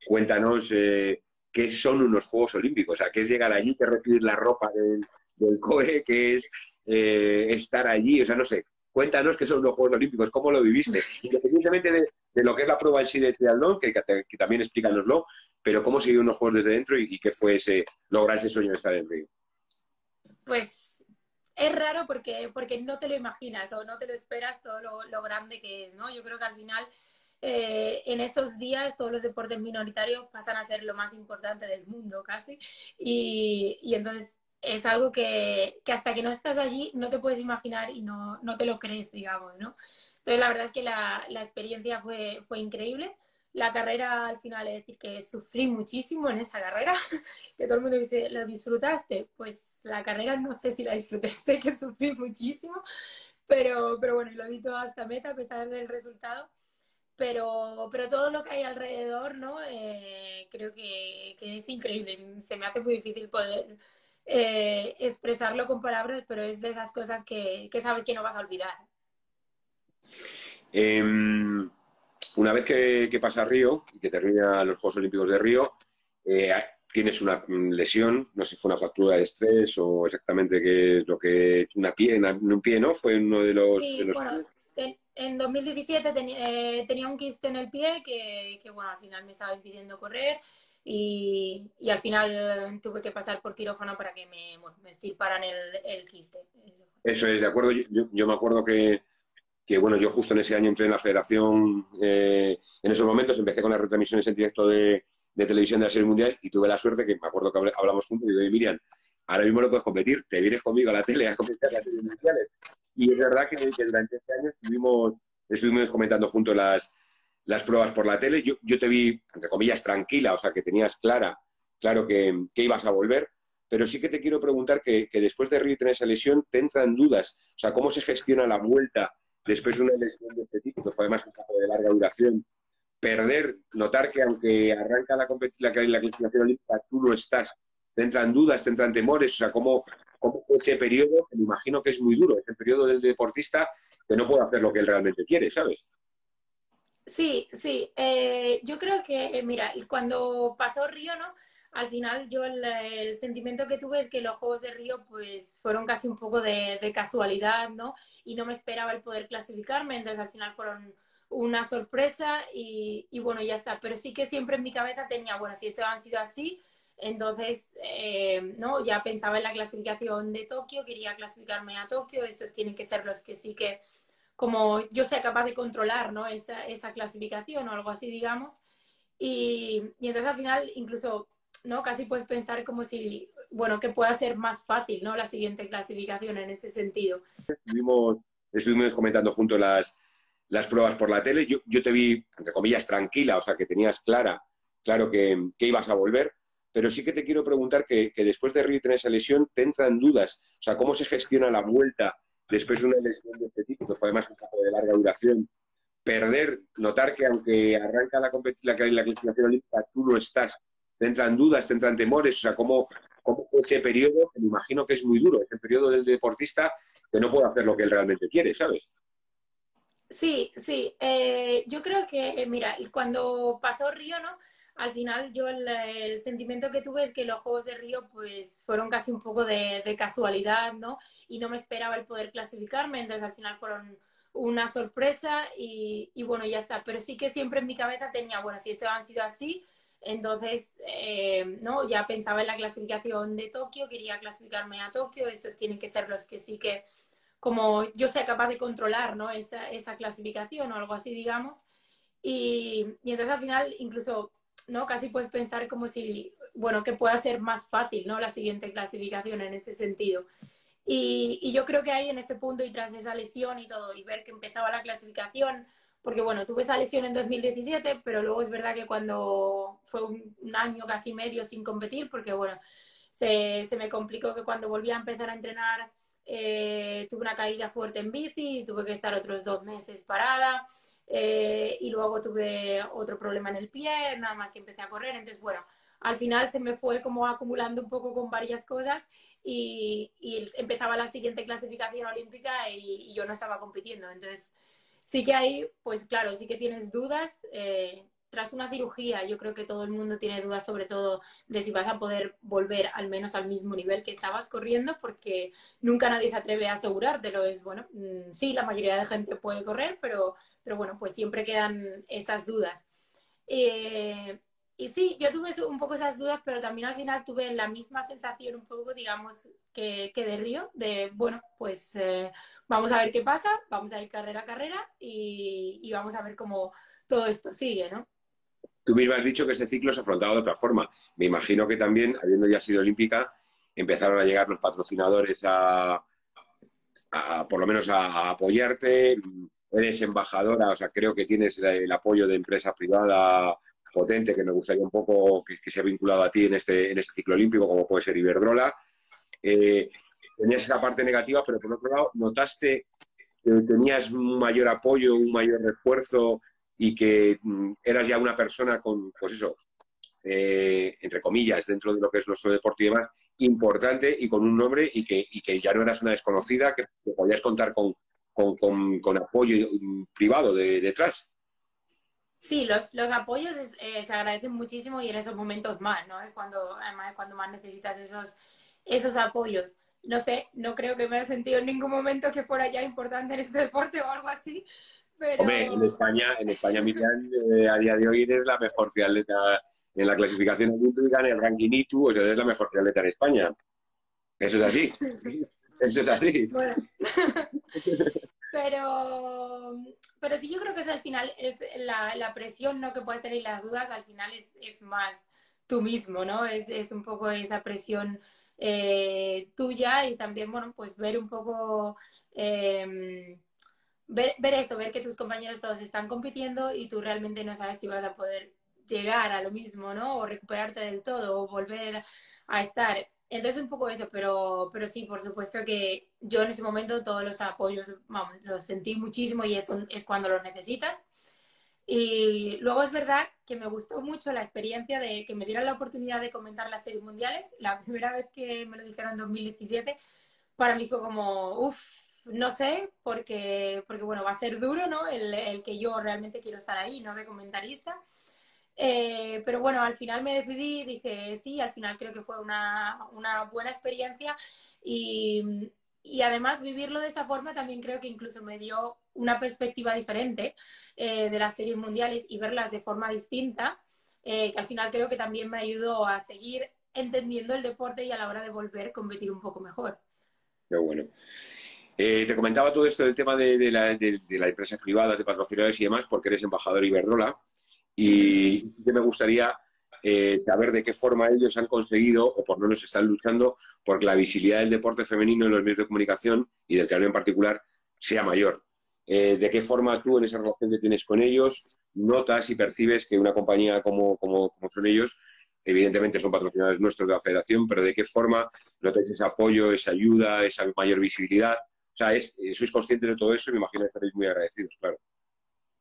cuéntanos qué son unos Juegos Olímpicos? O sea, ¿qué es llegar allí, qué es recibir la ropa del COE, qué es estar allí? O sea, no sé, cuéntanos qué son los Juegos Olímpicos, cómo lo viviste, independientemente de lo que es la prueba en sí de triatlón, que también explícanoslo, pero cómo se viven los Juegos desde dentro y qué fue lograr ese sueño de estar en Río. Pues es raro porque no te lo imaginas o no te lo esperas todo lo grande que es, ¿no? Yo creo que al final en esos días todos los deportes minoritarios pasan a ser lo más importante del mundo casi y entonces es algo que hasta que no estás allí no te puedes imaginar y no te lo crees, digamos, ¿no? Entonces la verdad es que la experiencia fue increíble. La carrera al final, es decir, que sufrí muchísimo en esa carrera, que todo el mundo dice, ¿lo disfrutaste? Pues la carrera no sé si la disfruté, sé que sufrí muchísimo, pero bueno, lo di todo hasta meta a pesar del resultado. Pero todo lo que hay alrededor, ¿no? Creo que es increíble. Se me hace muy difícil poder expresarlo con palabras, pero es de esas cosas que sabes que no vas a olvidar. Eh, una vez que pasa Río y que termina los Juegos Olímpicos de Río, eh, tienes una lesión, no sé si fue una fractura de estrés o exactamente qué es lo que... un pie, ¿no? Fue uno de Sí, los... bueno, en 2017 tenía un quiste en el pie bueno, al final me estaba impidiendo correr y al final tuve que pasar por quirófano para que me extirparan el quiste. Eso fue. Eso es, de acuerdo. Yo me acuerdo que, bueno, yo justo en ese año entré en la federación, en esos momentos empecé con las retransmisiones en directo de televisión de las series mundiales y tuve la suerte que me acuerdo que hablamos juntos y digo, oye, Miriam, ahora mismo no puedes competir, te vienes conmigo a la tele a competir en las series mundiales. Y es verdad que durante este año estuvimos comentando juntos las pruebas por la tele. Yo te vi, entre comillas, tranquila, o sea, que tenías claro que ibas a volver, pero sí que te quiero preguntar que después de Río tener esa lesión, te entran dudas, o sea, cómo se gestiona la vuelta después de una lesión de este tipo, que fue además un poco de larga duración, notar que aunque arranca la clasificación olímpica, tú no estás, te entran dudas, te entran temores, o sea, cómo fue ese periodo, que me imagino que es muy duro, ese periodo del deportista que no puede hacer lo que él realmente quiere, ¿sabes? Sí, sí. Yo creo que, mira, cuando pasó Río, ¿no? Al final yo el sentimiento que tuve es que los Juegos de Río pues fueron casi un poco de casualidad, ¿no? Y no me esperaba el poder clasificarme, entonces al final fueron una sorpresa y bueno, ya está. Pero sí que siempre en mi cabeza tenía, bueno, si esto han sido así, entonces, ¿no? Ya pensaba en la clasificación de Tokio, quería clasificarme a Tokio, estos tienen que ser los que sí que como yo sea capaz de controlar, ¿no? esa clasificación o algo así, digamos. Y entonces al final incluso, ¿no? Casi puedes pensar como si, bueno, que pueda ser más fácil, ¿no? La siguiente clasificación en ese sentido. Estuvimos comentando juntos las pruebas por la tele. Yo te vi, entre comillas, tranquila, o sea, que tenías claro que ibas a volver, pero sí que te quiero preguntar que después de Río tener esa lesión, te entran dudas, o sea, cómo se gestiona la vuelta después de una lesión de este tipo, que fue además un poco de larga duración, notar que aunque arranca la clasificación olímpica, tú no estás, te entran dudas, te entran temores, o sea, cómo fue ese periodo, que me imagino que es muy duro, ese periodo del deportista que no puede hacer lo que él realmente quiere, ¿sabes? Sí, sí. Yo creo que, mira, cuando pasó Río, ¿no? al final yo el sentimiento que tuve es que los Juegos de Río pues fueron casi un poco de casualidad, ¿no? Y no me esperaba el poder clasificarme, entonces al final fueron una sorpresa y bueno, ya está. Pero sí que siempre en mi cabeza tenía, bueno, si esto han sido así, entonces, ¿no? Ya pensaba en la clasificación de Tokio, quería clasificarme a Tokio, estos tienen que ser los que sí que, como yo sea capaz de controlar, ¿no? Esa clasificación o algo así, digamos. Y entonces al final incluso, ¿no? Casi puedes pensar como si, bueno, que pueda ser más fácil, ¿no? La siguiente clasificación en ese sentido. Y yo creo que ahí en ese punto y tras esa lesión y todo, y ver que empezaba la clasificación, porque bueno, tuve esa lesión en 2017, pero luego es verdad que cuando fue un año casi medio sin competir, porque bueno, se me complicó que cuando volví a empezar a entrenar tuve una caída fuerte en bici y tuve que estar otros 2 meses parada. Y luego tuve otro problema en el pie, nada más que empecé a correr. Entonces, bueno, al final se me fue como acumulando un poco con varias cosas y empezaba la siguiente clasificación olímpica y yo no estaba compitiendo. Entonces, sí que ahí, pues claro, sí que tienes dudas. Tras una cirugía, yo creo que todo el mundo tiene dudas sobre todo de si vas a poder volver al menos al mismo nivel que estabas corriendo, porque nunca nadie se atreve a asegurártelo. Es bueno, sí, la mayoría de gente puede correr, pero bueno, pues siempre quedan esas dudas. Eh, y sí, yo tuve un poco esas dudas, pero también al final tuve la misma sensación un poco, digamos, que de Río, de, bueno, pues vamos a ver qué pasa, vamos a ir carrera a carrera y vamos a ver cómo todo esto sigue, ¿no? Tú misma has dicho que este ciclo se afrontaba de otra forma. Me imagino que también, habiendo ya sido olímpica, empezaron a llegar los patrocinadores por lo menos a apoyarte. Eres embajadora, o sea, creo que tienes el apoyo de empresa privada potente, que me gustaría un poco que se ha vinculado a ti en este ciclo olímpico, como puede ser Iberdrola. Eh, Tenías esa parte negativa, pero por otro lado, notaste que tenías un mayor apoyo, un mayor refuerzo y que eras ya una persona con, pues eso, entre comillas, dentro de lo que es nuestro deporte y demás, importante y con un nombre y que ya no eras una desconocida, que podías contar con apoyo privado detrás. Sí, los apoyos se agradecen muchísimo y en esos momentos más, ¿no? Es cuando, además, es cuando más necesitas esos apoyos. No sé, no creo que me haya sentido en ningún momento que fuera ya importante en este deporte o algo así, Hombre, pero En España, Miriam, a día de hoy eres la mejor triatleta en la clasificación olímpica, en el ranking ITU, o sea, eres la mejor triatleta en España. Eso es así. Eso es así. bueno, pero, pero sí yo creo que es al final, es la presión, ¿no? Que puedes tener y las dudas, al final es más tú mismo, ¿no? Es un poco esa presión tuya y también, bueno, pues ver un poco, ver eso, ver que tus compañeros todos están compitiendo y tú realmente no sabes si vas a poder llegar a lo mismo, ¿no? O recuperarte del todo o volver a estar. Entonces un poco eso, pero sí, por supuesto que yo en ese momento todos los apoyos, vamos, los sentí muchísimo y esto es cuando los necesitas. Y luego es verdad que me gustó mucho la experiencia de que me dieran la oportunidad de comentar las series mundiales. La primera vez que me lo dijeron en 2017, para mí fue como, uff, no sé, porque bueno, va a ser duro, ¿no? El que yo realmente quiero estar ahí, no de comentarista. Pero bueno, al final me decidí, dije sí, al final creo que fue una buena experiencia y además vivirlo de esa forma también creo que incluso me dio una perspectiva diferente de las series mundiales y verlas de forma distinta, que al final creo que también me ayudó a seguir entendiendo el deporte y a la hora de volver a competir un poco mejor. Qué bueno. Te comentaba todo esto del tema de las empresas privadas, de patrocinadores y demás, porque eres embajador Iberdrola. Y que me gustaría saber de qué forma ellos han conseguido, o por lo menos están luchando, porque la visibilidad del deporte femenino en los medios de comunicación y del triatlón en particular sea mayor. ¿De qué forma tú, en esa relación que tienes con ellos, notas y percibes que una compañía como son ellos, evidentemente son patrocinadores nuestros de la federación, pero de qué forma notáis ese apoyo, esa ayuda, esa mayor visibilidad? O sea, sois conscientes de todo eso y me imagino que estaréis muy agradecidos, claro.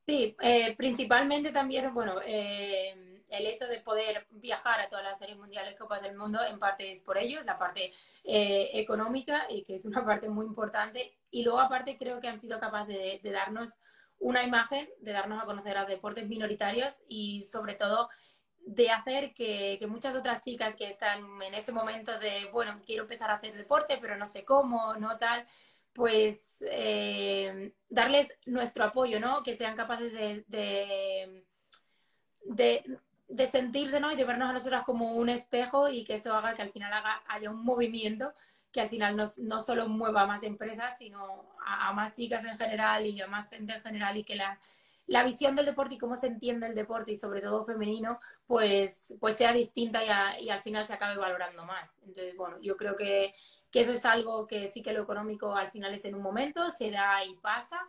Sí, principalmente también, bueno, el hecho de poder viajar a todas las series mundiales, Copas del Mundo, en parte es por ellos, la parte económica, y que es una parte muy importante. Y luego, aparte, creo que han sido capaces de darnos una imagen, de darnos a conocer a deportes minoritarios y, sobre todo, de hacer que muchas otras chicas que están en ese momento de, bueno, quiero empezar a hacer deporte, pero no sé cómo, no tal, pues darles nuestro apoyo, ¿no? Que sean capaces de sentirse, ¿no? Y de vernos a nosotras como un espejo y que eso haga que al final haya un movimiento que al final no solo mueva a más empresas, sino a más chicas en general y a más gente en general y que la visión del deporte y cómo se entiende el deporte y sobre todo femenino, pues sea distinta y al final se acabe valorando más. Entonces, bueno, yo creo que eso es algo que sí que lo económico al final es en un momento, se da y pasa,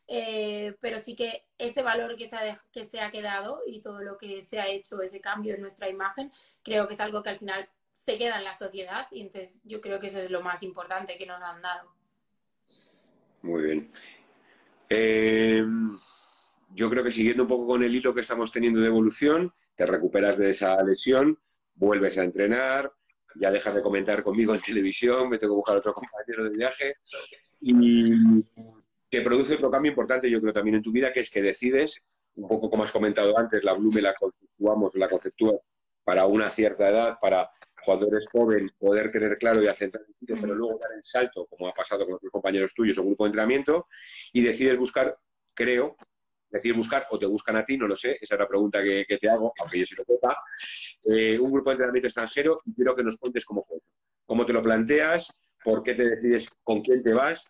pero sí que ese valor que se ha quedado y todo lo que se ha hecho, ese cambio en nuestra imagen, creo que es algo que al final se queda en la sociedad y entonces yo creo que eso es lo más importante que nos han dado. Muy bien. Eh, yo creo que siguiendo un poco con el hilo que estamos teniendo de evolución, te recuperas de esa lesión, vuelves a entrenar, ya dejas de comentar conmigo en televisión, me tengo que buscar otro compañero de viaje y te produce otro cambio importante, yo creo, también en tu vida, que es que decides, un poco como has comentado antes, la Blume la conceptuamos, la conceptúas para una cierta edad, para cuando eres joven poder tener claro y acentar el sitio, pero luego dar el salto, como ha pasado con otros compañeros tuyos, o un grupo de entrenamiento, y decides buscar, creo, decides buscar o te buscan a ti, no lo sé, esa es la pregunta que te hago, aunque yo sí lo sepa, un grupo de entrenamiento extranjero y quiero que nos cuentes cómo fue eso. Cómo te lo planteas, por qué te decides con quién te vas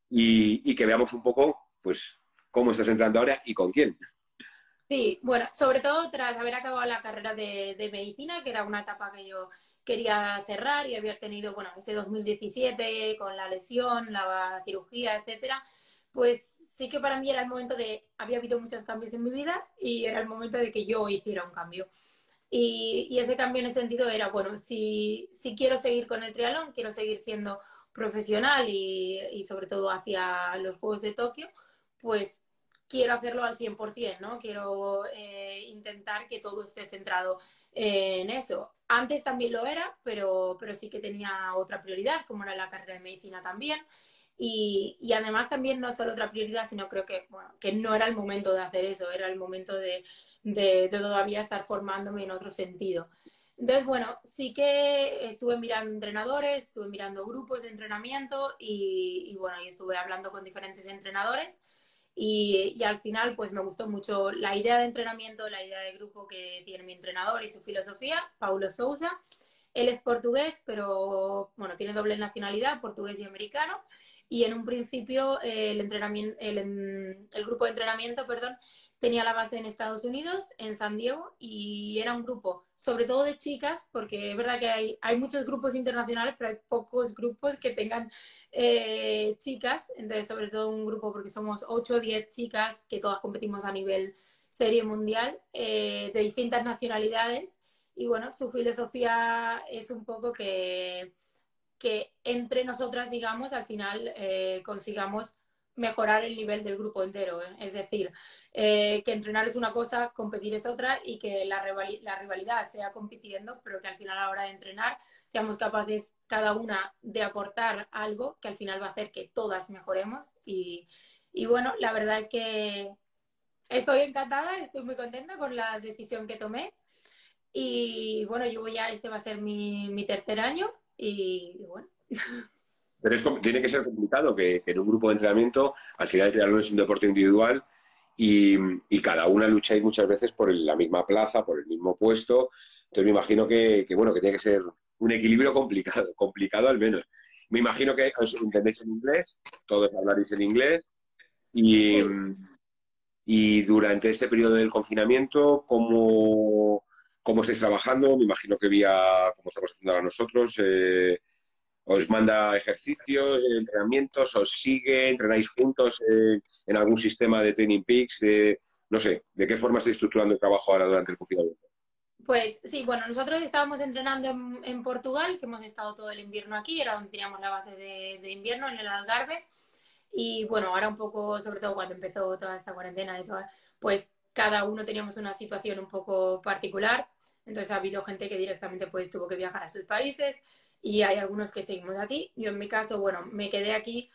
y que veamos un poco, pues, cómo estás entrando ahora y con quién. Sí, bueno, sobre todo tras haber acabado la carrera de medicina, que era una etapa que yo quería cerrar y había tenido, bueno, ese 2017 con la lesión, la cirugía, etcétera, pues sí que para mí era el momento había habido muchos cambios en mi vida y era el momento de que yo hiciera un cambio. Y ese cambio en ese sentido era, bueno, si quiero seguir con el triatlón, quiero seguir siendo profesional y sobre todo hacia los Juegos de Tokio, pues quiero hacerlo al 100%, ¿no? Quiero intentar que todo esté centrado en eso. Antes también lo era, pero sí que tenía otra prioridad, como era la carrera de medicina también. Y además también no solo otra prioridad, sino creo que, bueno, que no era el momento de hacer eso, era el momento de todavía estar formándome en otro sentido. Entonces, bueno, sí que estuve mirando entrenadores, estuve mirando grupos de entrenamiento y bueno, y estuve hablando con diferentes entrenadores y al final pues me gustó mucho la idea de entrenamiento, la idea de grupo que tiene mi entrenador y su filosofía, Paulo Sousa. Él es portugués, pero bueno, tiene doble nacionalidad, portugués y americano. Y en un principio el grupo de entrenamiento, perdón, tenía la base en Estados Unidos, en San Diego, y era un grupo sobre todo de chicas, porque es verdad que hay muchos grupos internacionales, pero hay pocos grupos que tengan chicas, entonces sobre todo un grupo porque somos 8 o 10 chicas que todas competimos a nivel serie mundial de distintas nacionalidades y bueno, su filosofía es un poco que entre nosotras, digamos, al final consigamos mejorar el nivel del grupo entero. ¿Eh? Es decir, que entrenar es una cosa, competir es otra y que la rivalidad sea compitiendo, pero que al final a la hora de entrenar seamos capaces cada una de aportar algo que al final va a hacer que todas mejoremos. Y bueno, la verdad es que estoy encantada, estoy muy contenta con la decisión que tomé. Y bueno, yo ya, ese va a ser mi tercer año y bueno. Pero tiene que ser complicado que en un grupo de entrenamiento, al final el triatlón es un deporte individual y cada una lucháis muchas veces por la misma plaza, por el mismo puesto. Entonces me imagino bueno, que tiene que ser un equilibrio complicado, complicado al menos. Me imagino que os entendéis en inglés, todos hablaréis en inglés y, Sí, y durante este periodo del confinamiento, ¿cómo estáis trabajando? Me imagino que vía, como estamos haciendo ahora nosotros, os manda ejercicios, entrenamientos, os sigue, entrenáis juntos en algún sistema de Training Peaks, no sé, ¿de qué forma estáis estructurando el trabajo ahora durante el confinamiento? pues sí, bueno, nosotros estábamos entrenando en Portugal, que hemos estado todo el invierno aquí, era donde teníamos la base de invierno, en el Algarve. Y bueno, ahora un poco, sobre todo cuando empezó toda esta cuarentena y toda, pues cada uno teníamos una situación un poco particular. Entonces ha habido gente que directamente pues tuvo que viajar a sus países y hay algunos que seguimos aquí. Yo en mi caso, bueno, me quedé aquí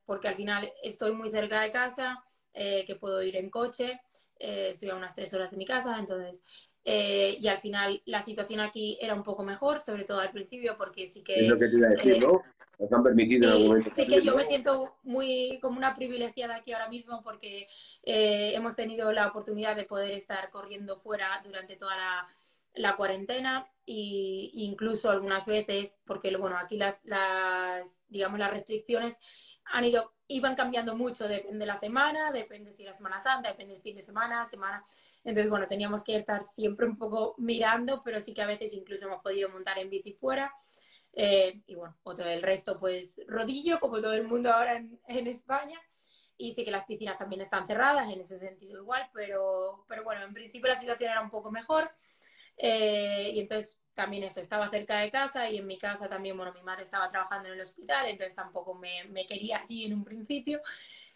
porque al final estoy muy cerca de casa, que puedo ir en coche, estoy a unas 3 horas de mi casa, entonces y al final la situación aquí era un poco mejor, sobre todo al principio, porque sí Es lo que que te iba a decir, ¿no? Nos han permitido en algún sí, momento sí que salir, yo ¿no? me siento muy como una privilegiada aquí ahora mismo porque hemos tenido la oportunidad de poder estar corriendo fuera durante toda la cuarentena e incluso algunas veces, porque bueno, aquí digamos, las restricciones iban cambiando mucho, depende de la semana, depende si la Semana Santa, depende del fin de semana. Entonces, bueno, teníamos que estar siempre un poco mirando, pero sí que a veces incluso hemos podido montar en bici fuera. Y bueno, otro del resto, pues rodillo, como todo el mundo ahora en España. Y sí que las piscinas también están cerradas, en ese sentido igual, pero bueno, en principio la situación era un poco mejor. Y entonces también eso, estaba cerca de casa y en mi casa también, bueno, mi madre estaba trabajando en el hospital, entonces tampoco me quería allí en un principio.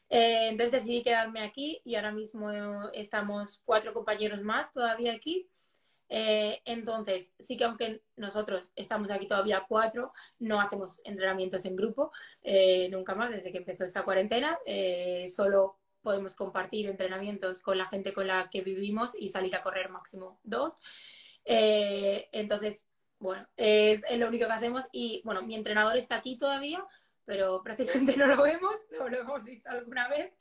Entonces decidí quedarme aquí y ahora mismo estamos 4 compañeros más todavía aquí. Entonces, sí que aunque nosotros estamos aquí todavía 4, no hacemos entrenamientos en grupo, nunca más desde que empezó esta cuarentena. Solo podemos compartir entrenamientos con la gente con la que vivimos y salir a correr máximo 2. Entonces, bueno, es lo único que hacemos y bueno, mi entrenador está aquí todavía, pero prácticamente no lo vemos, o lo hemos visto alguna vez,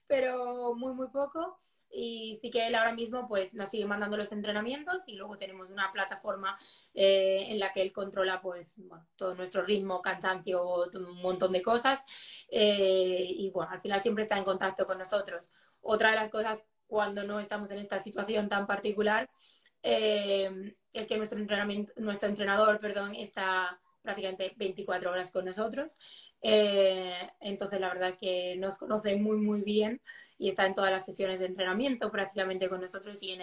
pero muy, muy poco. Y sí que él ahora mismo pues nos sigue mandando los entrenamientos y luego tenemos una plataforma en la que él controla pues bueno, todo nuestro ritmo, cansancio, un montón de cosas y bueno, al final siempre está en contacto con nosotros. Otra de las cosas cuando no estamos en esta situación tan particular es que nuestro entrenador, perdón, está prácticamente 24 horas con nosotros. Entonces, la verdad es que nos conoce muy, muy bien y está en todas las sesiones de entrenamiento prácticamente con nosotros y en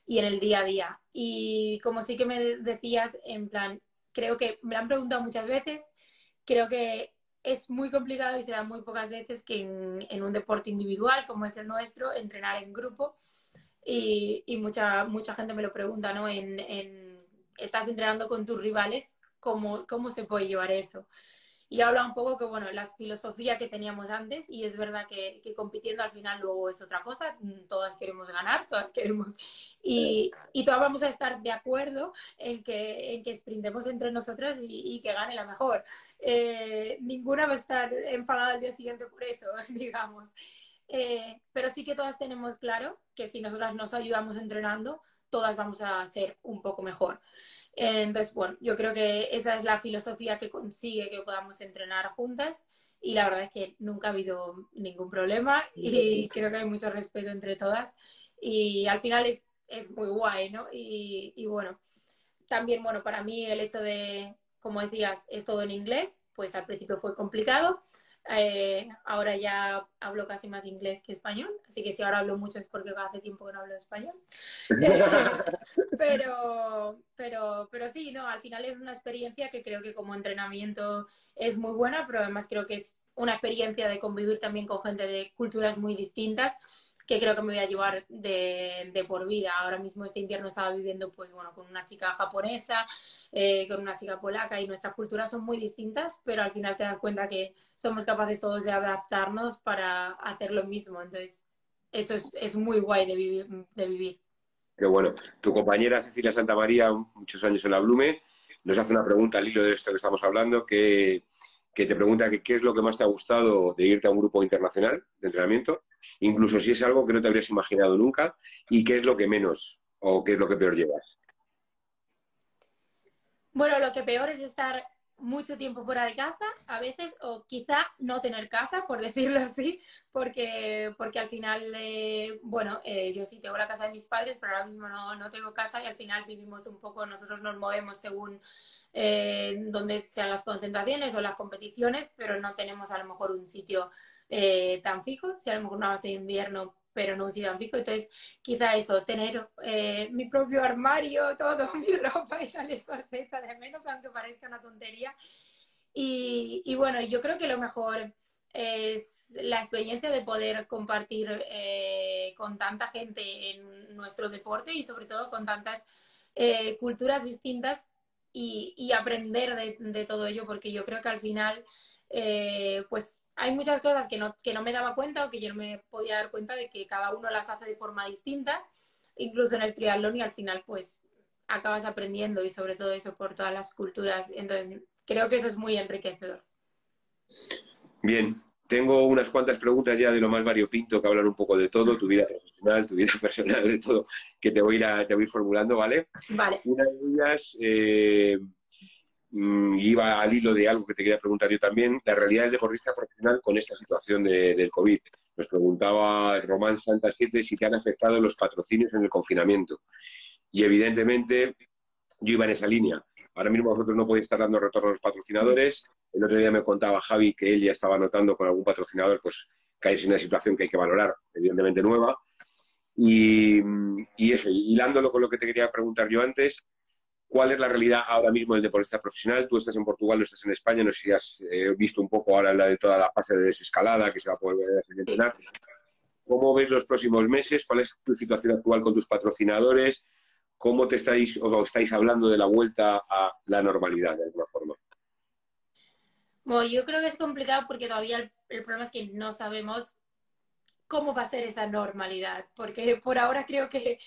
el día a día. Y como sí que me decías, en plan, creo que me lo han preguntado muchas veces, creo que es muy complicado y se da muy pocas veces que en un deporte individual como es el nuestro, entrenar en grupo y mucha gente me lo pregunta, ¿no? Estás entrenando con tus rivales, ¿cómo se puede llevar eso? Y habla un poco que, bueno, la filosofía que teníamos antes, y es verdad que compitiendo al final luego es otra cosa, todas queremos ganar, todas queremos, y todas vamos a estar de acuerdo en que sprintemos entre nosotras y que gane la mejor. Ninguna va a estar enfadada al día siguiente por eso, digamos. Pero sí que todas tenemos claro que si nosotras nos ayudamos entrenando, todas vamos a ser un poco mejor. Entonces, bueno, yo creo que esa es la filosofía que consigue que podamos entrenar juntas y la verdad es que nunca ha habido ningún problema y creo que hay mucho respeto entre todas y al final es muy guay, ¿no? Y bueno, también, bueno, para mí el hecho de, como decías, es todo en inglés, pues al principio fue complicado. Ahora ya hablo casi más inglés que español, así que si ahora hablo mucho es porque hace tiempo que no hablo español. Pero sí, no, al final es una experiencia que creo que como entrenamiento es muy buena, pero además creo que es una experiencia de convivir también con gente de culturas muy distintas que creo que me voy a llevar de por vida. Ahora mismo este invierno estaba viviendo pues bueno con una chica japonesa, con una chica polaca y nuestras culturas son muy distintas, pero al final te das cuenta que somos capaces todos de adaptarnos para hacer lo mismo. Entonces, eso es muy guay de vivir. Qué bueno. Tu compañera Cecilia Santamaría, muchos años en la Blume, nos hace una pregunta al hilo de esto que estamos hablando, que te pregunta que qué es lo que más te ha gustado de irte a un grupo internacional de entrenamiento, incluso si es algo que no te habrías imaginado nunca, y qué es lo que menos o qué es lo que peor llevas. Bueno, lo que peor es estar mucho tiempo fuera de casa, a veces, o quizá no tener casa, por decirlo así, porque al final, bueno, yo sí tengo la casa de mis padres, pero ahora mismo no tengo casa y al final vivimos un poco, nosotros nos movemos según donde sean las concentraciones o las competiciones, pero no tenemos a lo mejor un sitio tan fijo, si a lo mejor una base de invierno, pero no un sitio tan fijo, entonces quizá eso, tener mi propio armario, todo, mi ropa y tal, eso se echa de menos, aunque parezca una tontería. Y bueno, yo creo que lo mejor es la experiencia de poder compartir con tanta gente en nuestro deporte y sobre todo con tantas culturas distintas y aprender de todo ello, porque yo creo que al final pues hay muchas cosas que no me daba cuenta o que yo no me podía dar cuenta de que cada uno las hace de forma distinta. incluso en el triatlón, y al final pues acabas aprendiendo y sobre todo eso por todas las culturas. Entonces creo que eso es muy enriquecedor. Bien, tengo unas cuantas preguntas ya de lo más variopinto que hablan un poco de todo, tu vida profesional, tu vida personal, de todo, que te voy a ir formulando, ¿vale? Vale. Una de ellas iba al hilo de algo que te quería preguntar yo también, la realidad del deportista profesional con esta situación del COVID. Nos preguntaba Román Santa 7 si te han afectado los patrocinios en el confinamiento. Y evidentemente yo iba en esa línea. Ahora mismo vosotros no podéis estar dando retorno a los patrocinadores. El otro día me contaba Javi que él ya estaba notando con algún patrocinador pues que hay una situación que hay que valorar, evidentemente nueva. Y eso, hilándolo con lo que te quería preguntar yo antes, ¿cuál es la realidad ahora mismo del deportista profesional? Tú estás en Portugal, no estás en España, no sé si has visto un poco ahora la de toda la fase de desescalada que se va a poder entrenar. ¿Cómo ves los próximos meses? ¿Cuál es tu situación actual con tus patrocinadores? ¿Cómo te estáis hablando de la vuelta a la normalidad de alguna forma? Bueno, yo creo que es complicado porque todavía el problema es que no sabemos cómo va a ser esa normalidad, porque por ahora creo que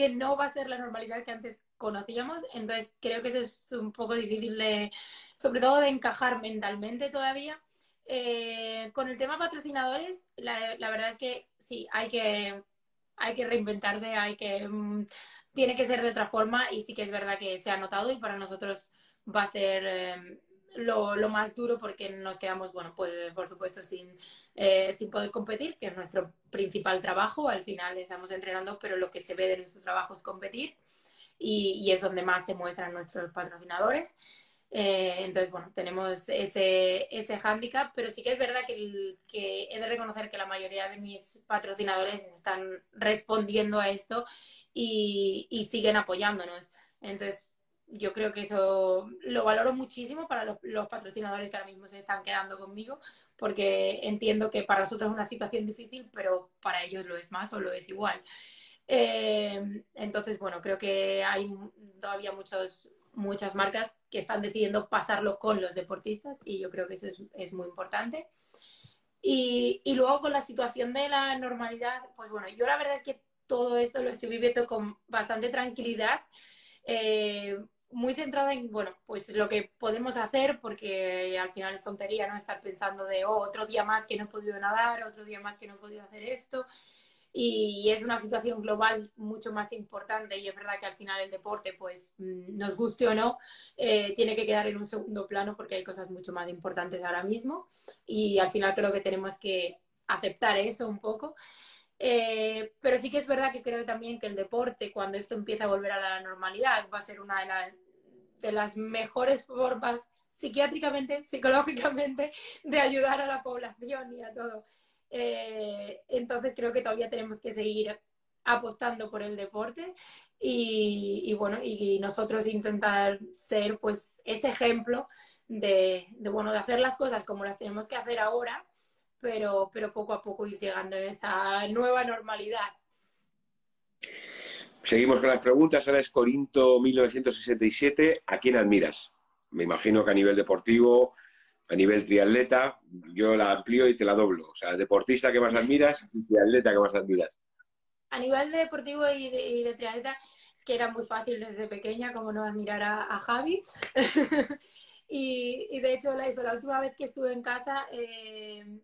no va a ser la normalidad que antes conocíamos, entonces creo que eso es un poco difícil de, sobre todo de encajar mentalmente todavía. Con el tema patrocinadores, la verdad es que sí, hay que reinventarse, tiene que ser de otra forma y sí que es verdad que se ha notado y para nosotros va a ser lo más duro porque nos quedamos, bueno, pues por supuesto sin poder competir, que es nuestro principal trabajo. Al final estamos entrenando, pero lo que se ve de nuestro trabajo es competir y es donde más se muestran nuestros patrocinadores. Entonces, bueno, tenemos ese hándicap, pero sí que es verdad que he de reconocer que la mayoría de mis patrocinadores están respondiendo a esto y siguen apoyándonos. Entonces, yo creo que eso lo valoro muchísimo para los patrocinadores que ahora mismo se están quedando conmigo, porque entiendo que para nosotros es una situación difícil, pero para ellos lo es más o lo es igual. Entonces, bueno, creo que hay todavía muchas marcas que están decidiendo pasarlo con los deportistas y yo creo que eso es muy importante. Y luego con la situación de la normalidad, pues bueno, yo la verdad es que todo esto lo estoy viviendo con bastante tranquilidad, muy centrada en, bueno, pues lo que podemos hacer, porque al final es tontería, ¿no? Estar pensando de, oh, otro día más que no he podido nadar, otro día más que no he podido hacer esto. Y es una situación global mucho más importante y es verdad que al final el deporte, pues nos guste o no, tiene que quedar en un segundo plano porque hay cosas mucho más importantes ahora mismo y al final creo que tenemos que aceptar eso un poco. Pero sí que es verdad que creo también que el deporte, cuando esto empieza a volver a la normalidad, va a ser una de las mejores formas psiquiátricamente, psicológicamente, de ayudar a la población y a todo. Entonces creo que todavía tenemos que seguir apostando por el deporte y bueno, y nosotros intentar ser pues ese ejemplo bueno, de hacer las cosas como las tenemos que hacer ahora, pero poco a poco ir llegando a esa nueva normalidad. Seguimos con las preguntas. Ahora es Corinto 1967. ¿A quién admiras? Me imagino que a nivel deportivo, a nivel triatleta, yo la amplío y te la doblo. O sea, deportista que más admiras y triatleta que más admiras. A nivel de deportivo y de triatleta, es que era muy fácil desde pequeña, como no admirar a Javi. Y de hecho, la última vez que estuve en casa,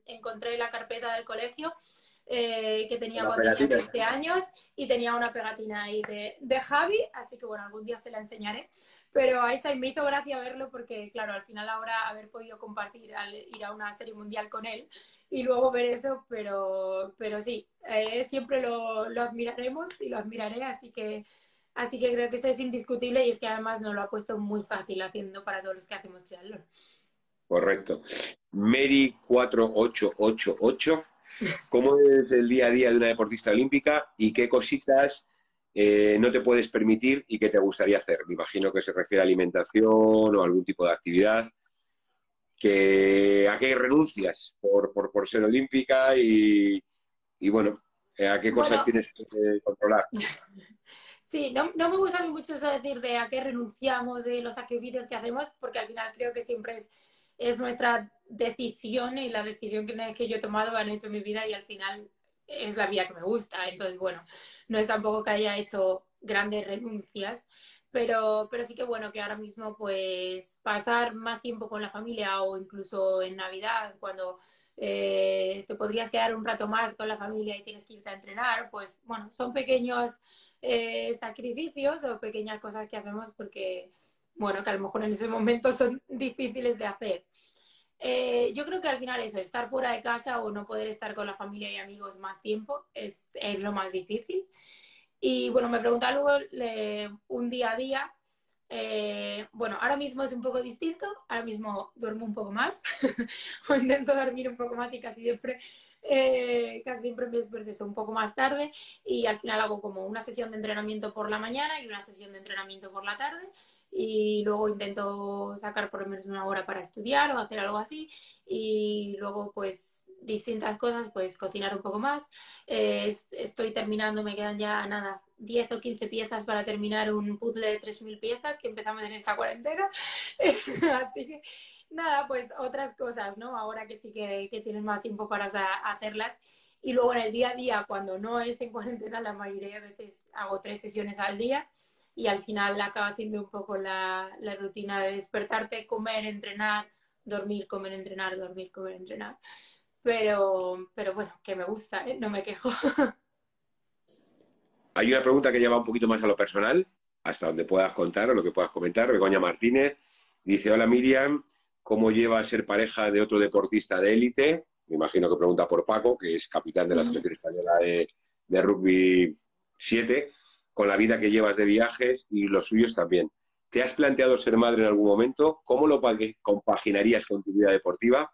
encontré la carpeta del colegio que Con tenía la cuando tenía pegatina. 15 años y tenía una pegatina ahí de Javi, así que bueno, algún día se la enseñaré. Pero ahí está, y me hizo gracia verlo porque, claro, al final ahora haber podido compartir, al ir a una serie mundial con él y luego ver eso, pero sí, siempre lo admiraremos y lo admiraré, así que creo que eso es indiscutible y es que además nos lo ha puesto muy fácil haciendo para todos los que hacemos triatlón. Correcto. Mary 4888. ¿Cómo es el día a día de una deportista olímpica y qué cositas no te puedes permitir y que te gustaría hacer? Me imagino que se refiere a alimentación o algún tipo de actividad. ¿A qué renuncias por ser olímpica y bueno, a qué cosas Bueno, tienes que controlar? sí, no me gusta a mí mucho eso de decir de a qué renunciamos, de los sacrificios que hacemos, porque al final creo que siempre es nuestra decisión y la decisión que yo he tomado han hecho mi vida y al final es la vida que me gusta. Entonces, bueno, no es tampoco que haya hecho grandes renuncias, pero sí que bueno, que ahora mismo pues pasar más tiempo con la familia o incluso en Navidad, cuando te podrías quedar un rato más con la familia y tienes que irte a entrenar, pues bueno, son pequeños sacrificios o pequeñas cosas que hacemos porque, bueno, que a lo mejor en ese momento son difíciles de hacer. Yo creo que al final eso, estar fuera de casa o no poder estar con la familia y amigos más tiempo es lo más difícil. Y bueno, me preguntaba luego un día a día. Bueno, ahora mismo es un poco distinto, ahora mismo duermo un poco más o intento dormir un poco más y casi siempre me despierto un poco más tarde y al final hago como una sesión de entrenamiento por la mañana y una sesión de entrenamiento por la tarde y luego intento sacar por lo menos una hora para estudiar o hacer algo así y luego pues distintas cosas, pues cocinar un poco más. Estoy terminando, me quedan ya nada, 10 o 15 piezas para terminar un puzzle de 3.000 piezas que empezamos en esta cuarentena. Así que nada, pues otras cosas, ¿no? Ahora que sí que tienes más tiempo para hacerlas. Y luego en el día a día, cuando no es en cuarentena, la mayoría de veces hago 3 sesiones al día y al final acaba siendo un poco la rutina de despertarte, comer, entrenar, dormir, comer, entrenar, dormir, comer, entrenar. Pero bueno, que me gusta, ¿eh? No me quejo. Hay una pregunta que lleva un poquito más a lo personal, hasta donde puedas contar o lo que puedas comentar. Begoña Martínez dice, hola Miriam, ¿cómo lleva a ser pareja de otro deportista de élite? Me imagino que pregunta por Paco, que es capitán de la selección española de rugby 7, con la vida que llevas de viajes y los suyos también. ¿Te has planteado ser madre en algún momento? ¿Cómo lo compaginarías con tu vida deportiva?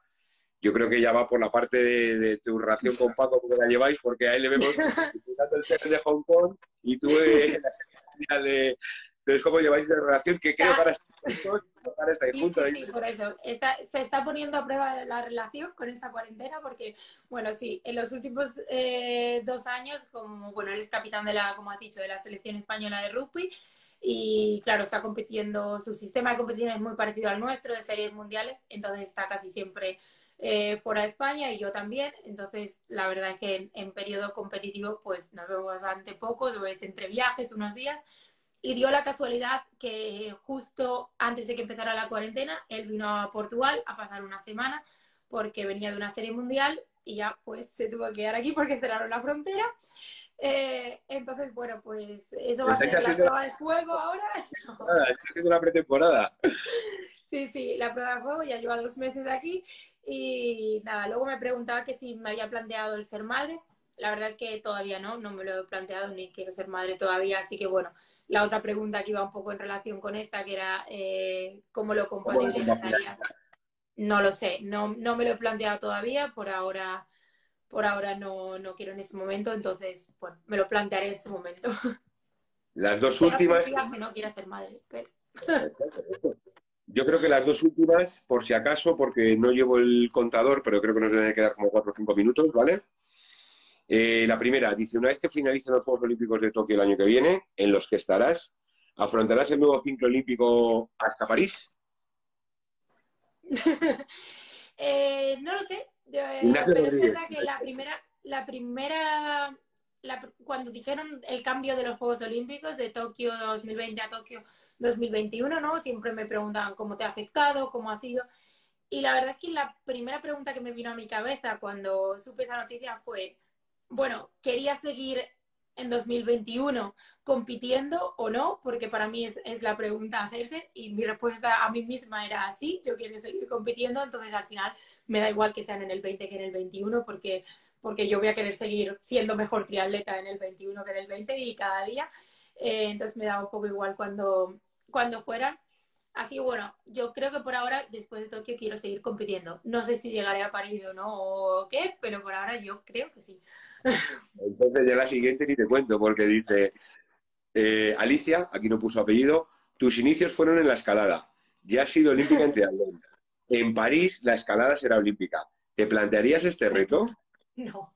Yo creo que ya va por la parte de tu relación con Paco, porque la lleváis, porque a él le vemos disfrutando el tren de Hong Kong y tú en la serie de... Entonces, ¿cómo lleváis de relación? Que creo que ahora estáis juntos, ahora estáis Sí, juntos. sí, sí, por eso. Se está poniendo a prueba la relación con esta cuarentena porque, bueno, sí, en los últimos 2 años, como, bueno, él es capitán de la, como has dicho, de la selección española de rugby y, claro, está compitiendo, su sistema de competición es muy parecido al nuestro, de series mundiales, entonces está casi siempre fuera de España y yo también, entonces la verdad es que en periodo competitivo pues nos vemos bastante pocos, o es entre viajes unos días y dio la casualidad que justo antes de que empezara la cuarentena, él vino a Portugal a pasar una semana porque venía de una serie mundial y ya pues se tuvo que quedar aquí porque cerraron la frontera. Entonces, bueno, pues eso va a Estáis ser la haciendo prueba de fuego ahora. No. estáis haciendo la pretemporada. Sí, sí, la prueba de fuego ya lleva 2 meses aquí y nada, luego me preguntaba que si me había planteado el ser madre. La verdad es que todavía no me lo he planteado ni quiero ser madre todavía, así que bueno, la otra pregunta que iba un poco en relación con esta, que era cómo lo ¿Cómo lo compagináis? compatibilizaría. No lo sé, no me lo he planteado todavía, por ahora no quiero en este momento, entonces, bueno, me lo plantearé en su momento. Las dos Que no últimas, significa que no quiera ser madre, pero... yo creo que las dos últimas, por si acaso, porque no llevo el contador, pero creo que nos deben de quedar como 4 o 5 minutos, ¿vale? La primera, dice, una vez que finalicen los Juegos Olímpicos de Tokio el año que viene, en los que estarás, ¿afrontarás el nuevo ciclo olímpico hasta París? No lo sé, Ignacio pero es Rodríguez. verdad que cuando dijeron el cambio de los Juegos Olímpicos de Tokio 2020 a Tokio 2021, ¿no? Siempre me preguntaban cómo te ha afectado, cómo ha sido. Y la verdad es que la primera pregunta que me vino a mi cabeza cuando supe esa noticia fue, bueno, ¿quería seguir en 2021 compitiendo o no? Porque para mí es la pregunta a hacerse y mi respuesta a mí misma era así, yo quiero seguir compitiendo, entonces al final me da igual que sean en el 20 que en el 21 porque yo voy a querer seguir siendo mejor triatleta en el 21 que en el 20 y cada día. Entonces me da un poco igual cuando fuera. Así que bueno, yo creo que por ahora, después de Tokio, quiero seguir compitiendo. No sé si llegaré a París o no, o qué, pero por ahora yo creo que sí. Entonces ya la siguiente ni te cuento, porque dice, Alicia, aquí no puso apellido, tus inicios fueron en la escalada. Ya has sido olímpica en triatlón. En París la escalada será olímpica. ¿Te plantearías este reto? No,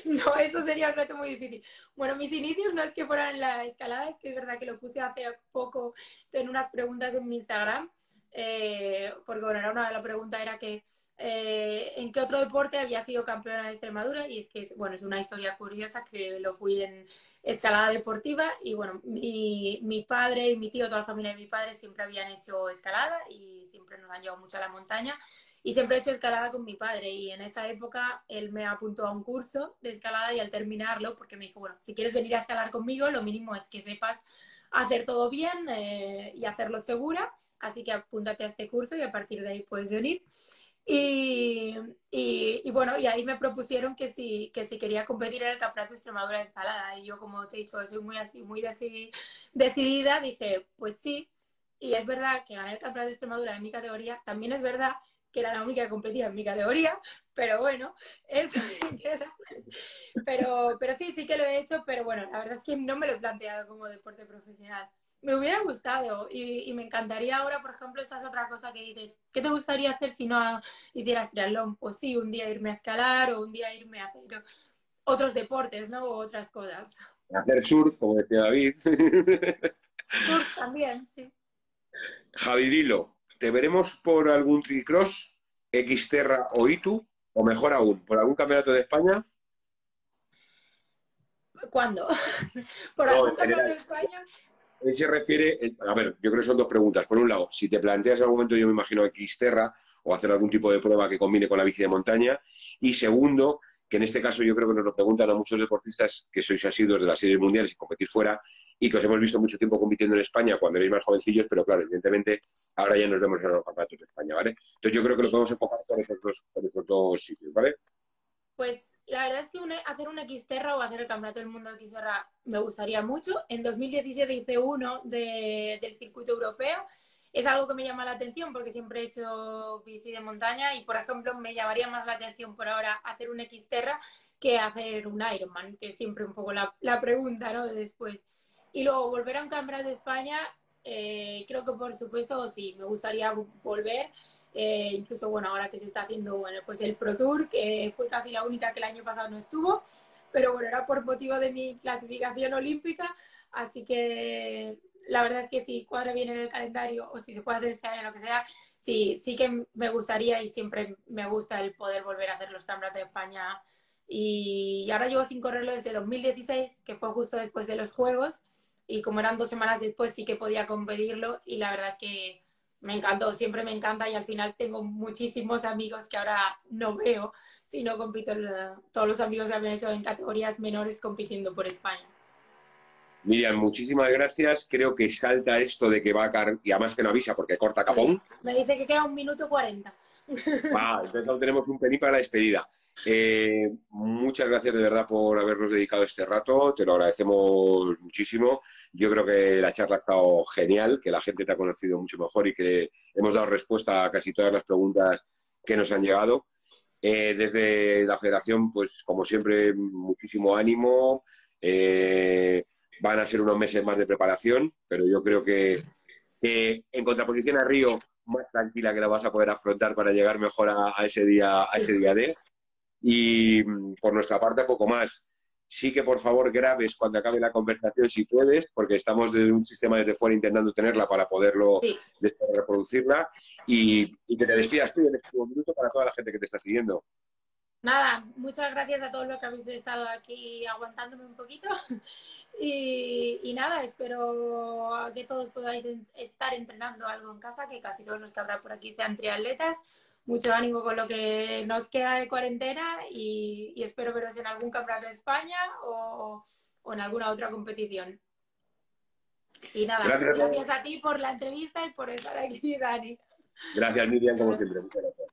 no, eso sería un reto muy difícil. Bueno, mis inicios no es que fueran en la escalada, es que es verdad que lo puse hace poco en unas preguntas en mi Instagram, porque bueno, una de las preguntas era que en qué otro deporte había sido campeona de Extremadura, y es que, bueno, es una historia curiosa que lo fui en escalada deportiva, y bueno, mi padre y mi tío, toda la familia de mi padre siempre habían hecho escalada y siempre nos han llevado mucho a la montaña, y siempre he hecho escalada con mi padre, y en esa época él me apuntó a un curso de escalada, y al terminarlo, porque me dijo, bueno, si quieres venir a escalar conmigo, lo mínimo es que sepas hacer todo bien y hacerlo segura, así que apúntate a este curso y a partir de ahí puedes venir. Y, y bueno, y ahí me propusieron que si quería competir en el Campeonato de Extremadura de Escalada. Y yo, como te he dicho, soy muy así, muy decidida, dije, pues sí. Y es verdad que gané el Campeonato de Extremadura en mi categoría. También es verdad que era la única que competía en mi categoría, pero bueno, eso queda. Pero sí, sí que lo he hecho, pero bueno, la verdad es que no me lo he planteado como deporte profesional. Me hubiera gustado y me encantaría ahora, por ejemplo, esa es otra cosa que dices, ¿qué te gustaría hacer si no hicieras triatlón? Pues sí, un día irme a escalar o un día irme a hacer otros deportes, ¿no? O otras cosas. Hacer surf, como decía David. Surf también, sí. Javi Dilo, ¿te veremos por algún tricross, Xterra o ITU? O mejor aún, por algún campeonato de España. ¿Cuándo? ¿Por No, algún en campeonato general. de España? Él se refiere, a ver, yo creo que son dos preguntas. Por un lado, si te planteas en algún momento, yo me imagino Xterra o hacer algún tipo de prueba que combine con la bici de montaña. Y segundo, que en este caso yo creo que nos lo preguntan a muchos deportistas que sois asiduos de las series mundiales y competir fuera y que os hemos visto mucho tiempo compitiendo en España cuando erais más jovencillos, pero claro, evidentemente ahora ya nos vemos en los campeonatos de España, ¿vale? Entonces yo creo que lo Sí. podemos enfocar por esos dos sitios, ¿vale? Pues la verdad es que hacer un Xterra o hacer el Campeonato del Mundo de Xterra me gustaría mucho. En 2017 hice uno del circuito europeo. Es algo que me llama la atención porque siempre he hecho bici de montaña y, por ejemplo, me llamaría más la atención por ahora hacer un Xterra que hacer un Ironman, que es siempre un poco la pregunta, ¿no? Después. Y luego volver a un Campeonato de España, creo que por supuesto sí, me gustaría volver. Incluso, bueno, ahora que se está haciendo, bueno, pues el Pro Tour, que fue casi la única que el año pasado no estuvo, pero bueno, era por motivo de mi clasificación olímpica, así que la verdad es que si cuadra bien en el calendario o si se puede hacer este año, lo que sea, sí, sí que me gustaría y siempre me gusta el poder volver a hacer los campeonatos de España. Y ahora llevo sin correrlo desde 2016, que fue justo después de los Juegos, y como eran 2 semanas después sí que podía competirlo y la verdad es que me encantó, siempre me encanta y al final tengo muchísimos amigos que ahora no veo si no compito, todos los amigos que habían hecho en categorías menores compitiendo por España. Miriam, muchísimas gracias. Creo que salta esto de que va a y además que no avisa porque corta Sí, capón. me dice que queda 1 minuto 40. Ah, entonces aún tenemos un pelín para la despedida. Muchas gracias de verdad por habernos dedicado este rato, te lo agradecemos muchísimo. Yo creo que la charla ha estado genial, que la gente te ha conocido mucho mejor y que hemos dado respuesta a casi todas las preguntas que nos han llegado. Desde la federación, pues como siempre, muchísimo ánimo. Van a ser unos meses más de preparación, pero yo creo que en contraposición a Río, más tranquila que la vas a poder afrontar para llegar mejor a ese día D. Y por nuestra parte, poco más. Sí que por favor grabes cuando acabe la conversación si puedes, porque estamos de un sistema desde fuera intentando tenerla para poderlo Sí. reproducirla y que te despidas tú en este minuto para toda la gente que te está siguiendo. Nada, muchas gracias a todos los que habéis estado aquí aguantándome un poquito. Y nada, espero que todos podáis estar entrenando algo en casa, que casi todos los que habrá por aquí sean triatletas. Mucho ánimo con lo que nos queda de cuarentena y espero veros en algún campeonato de España o en alguna otra competición. Y nada, Gracias a todos. gracias a ti por la entrevista y por estar aquí, Dani. Gracias, Miriam, como siempre. Muchas gracias.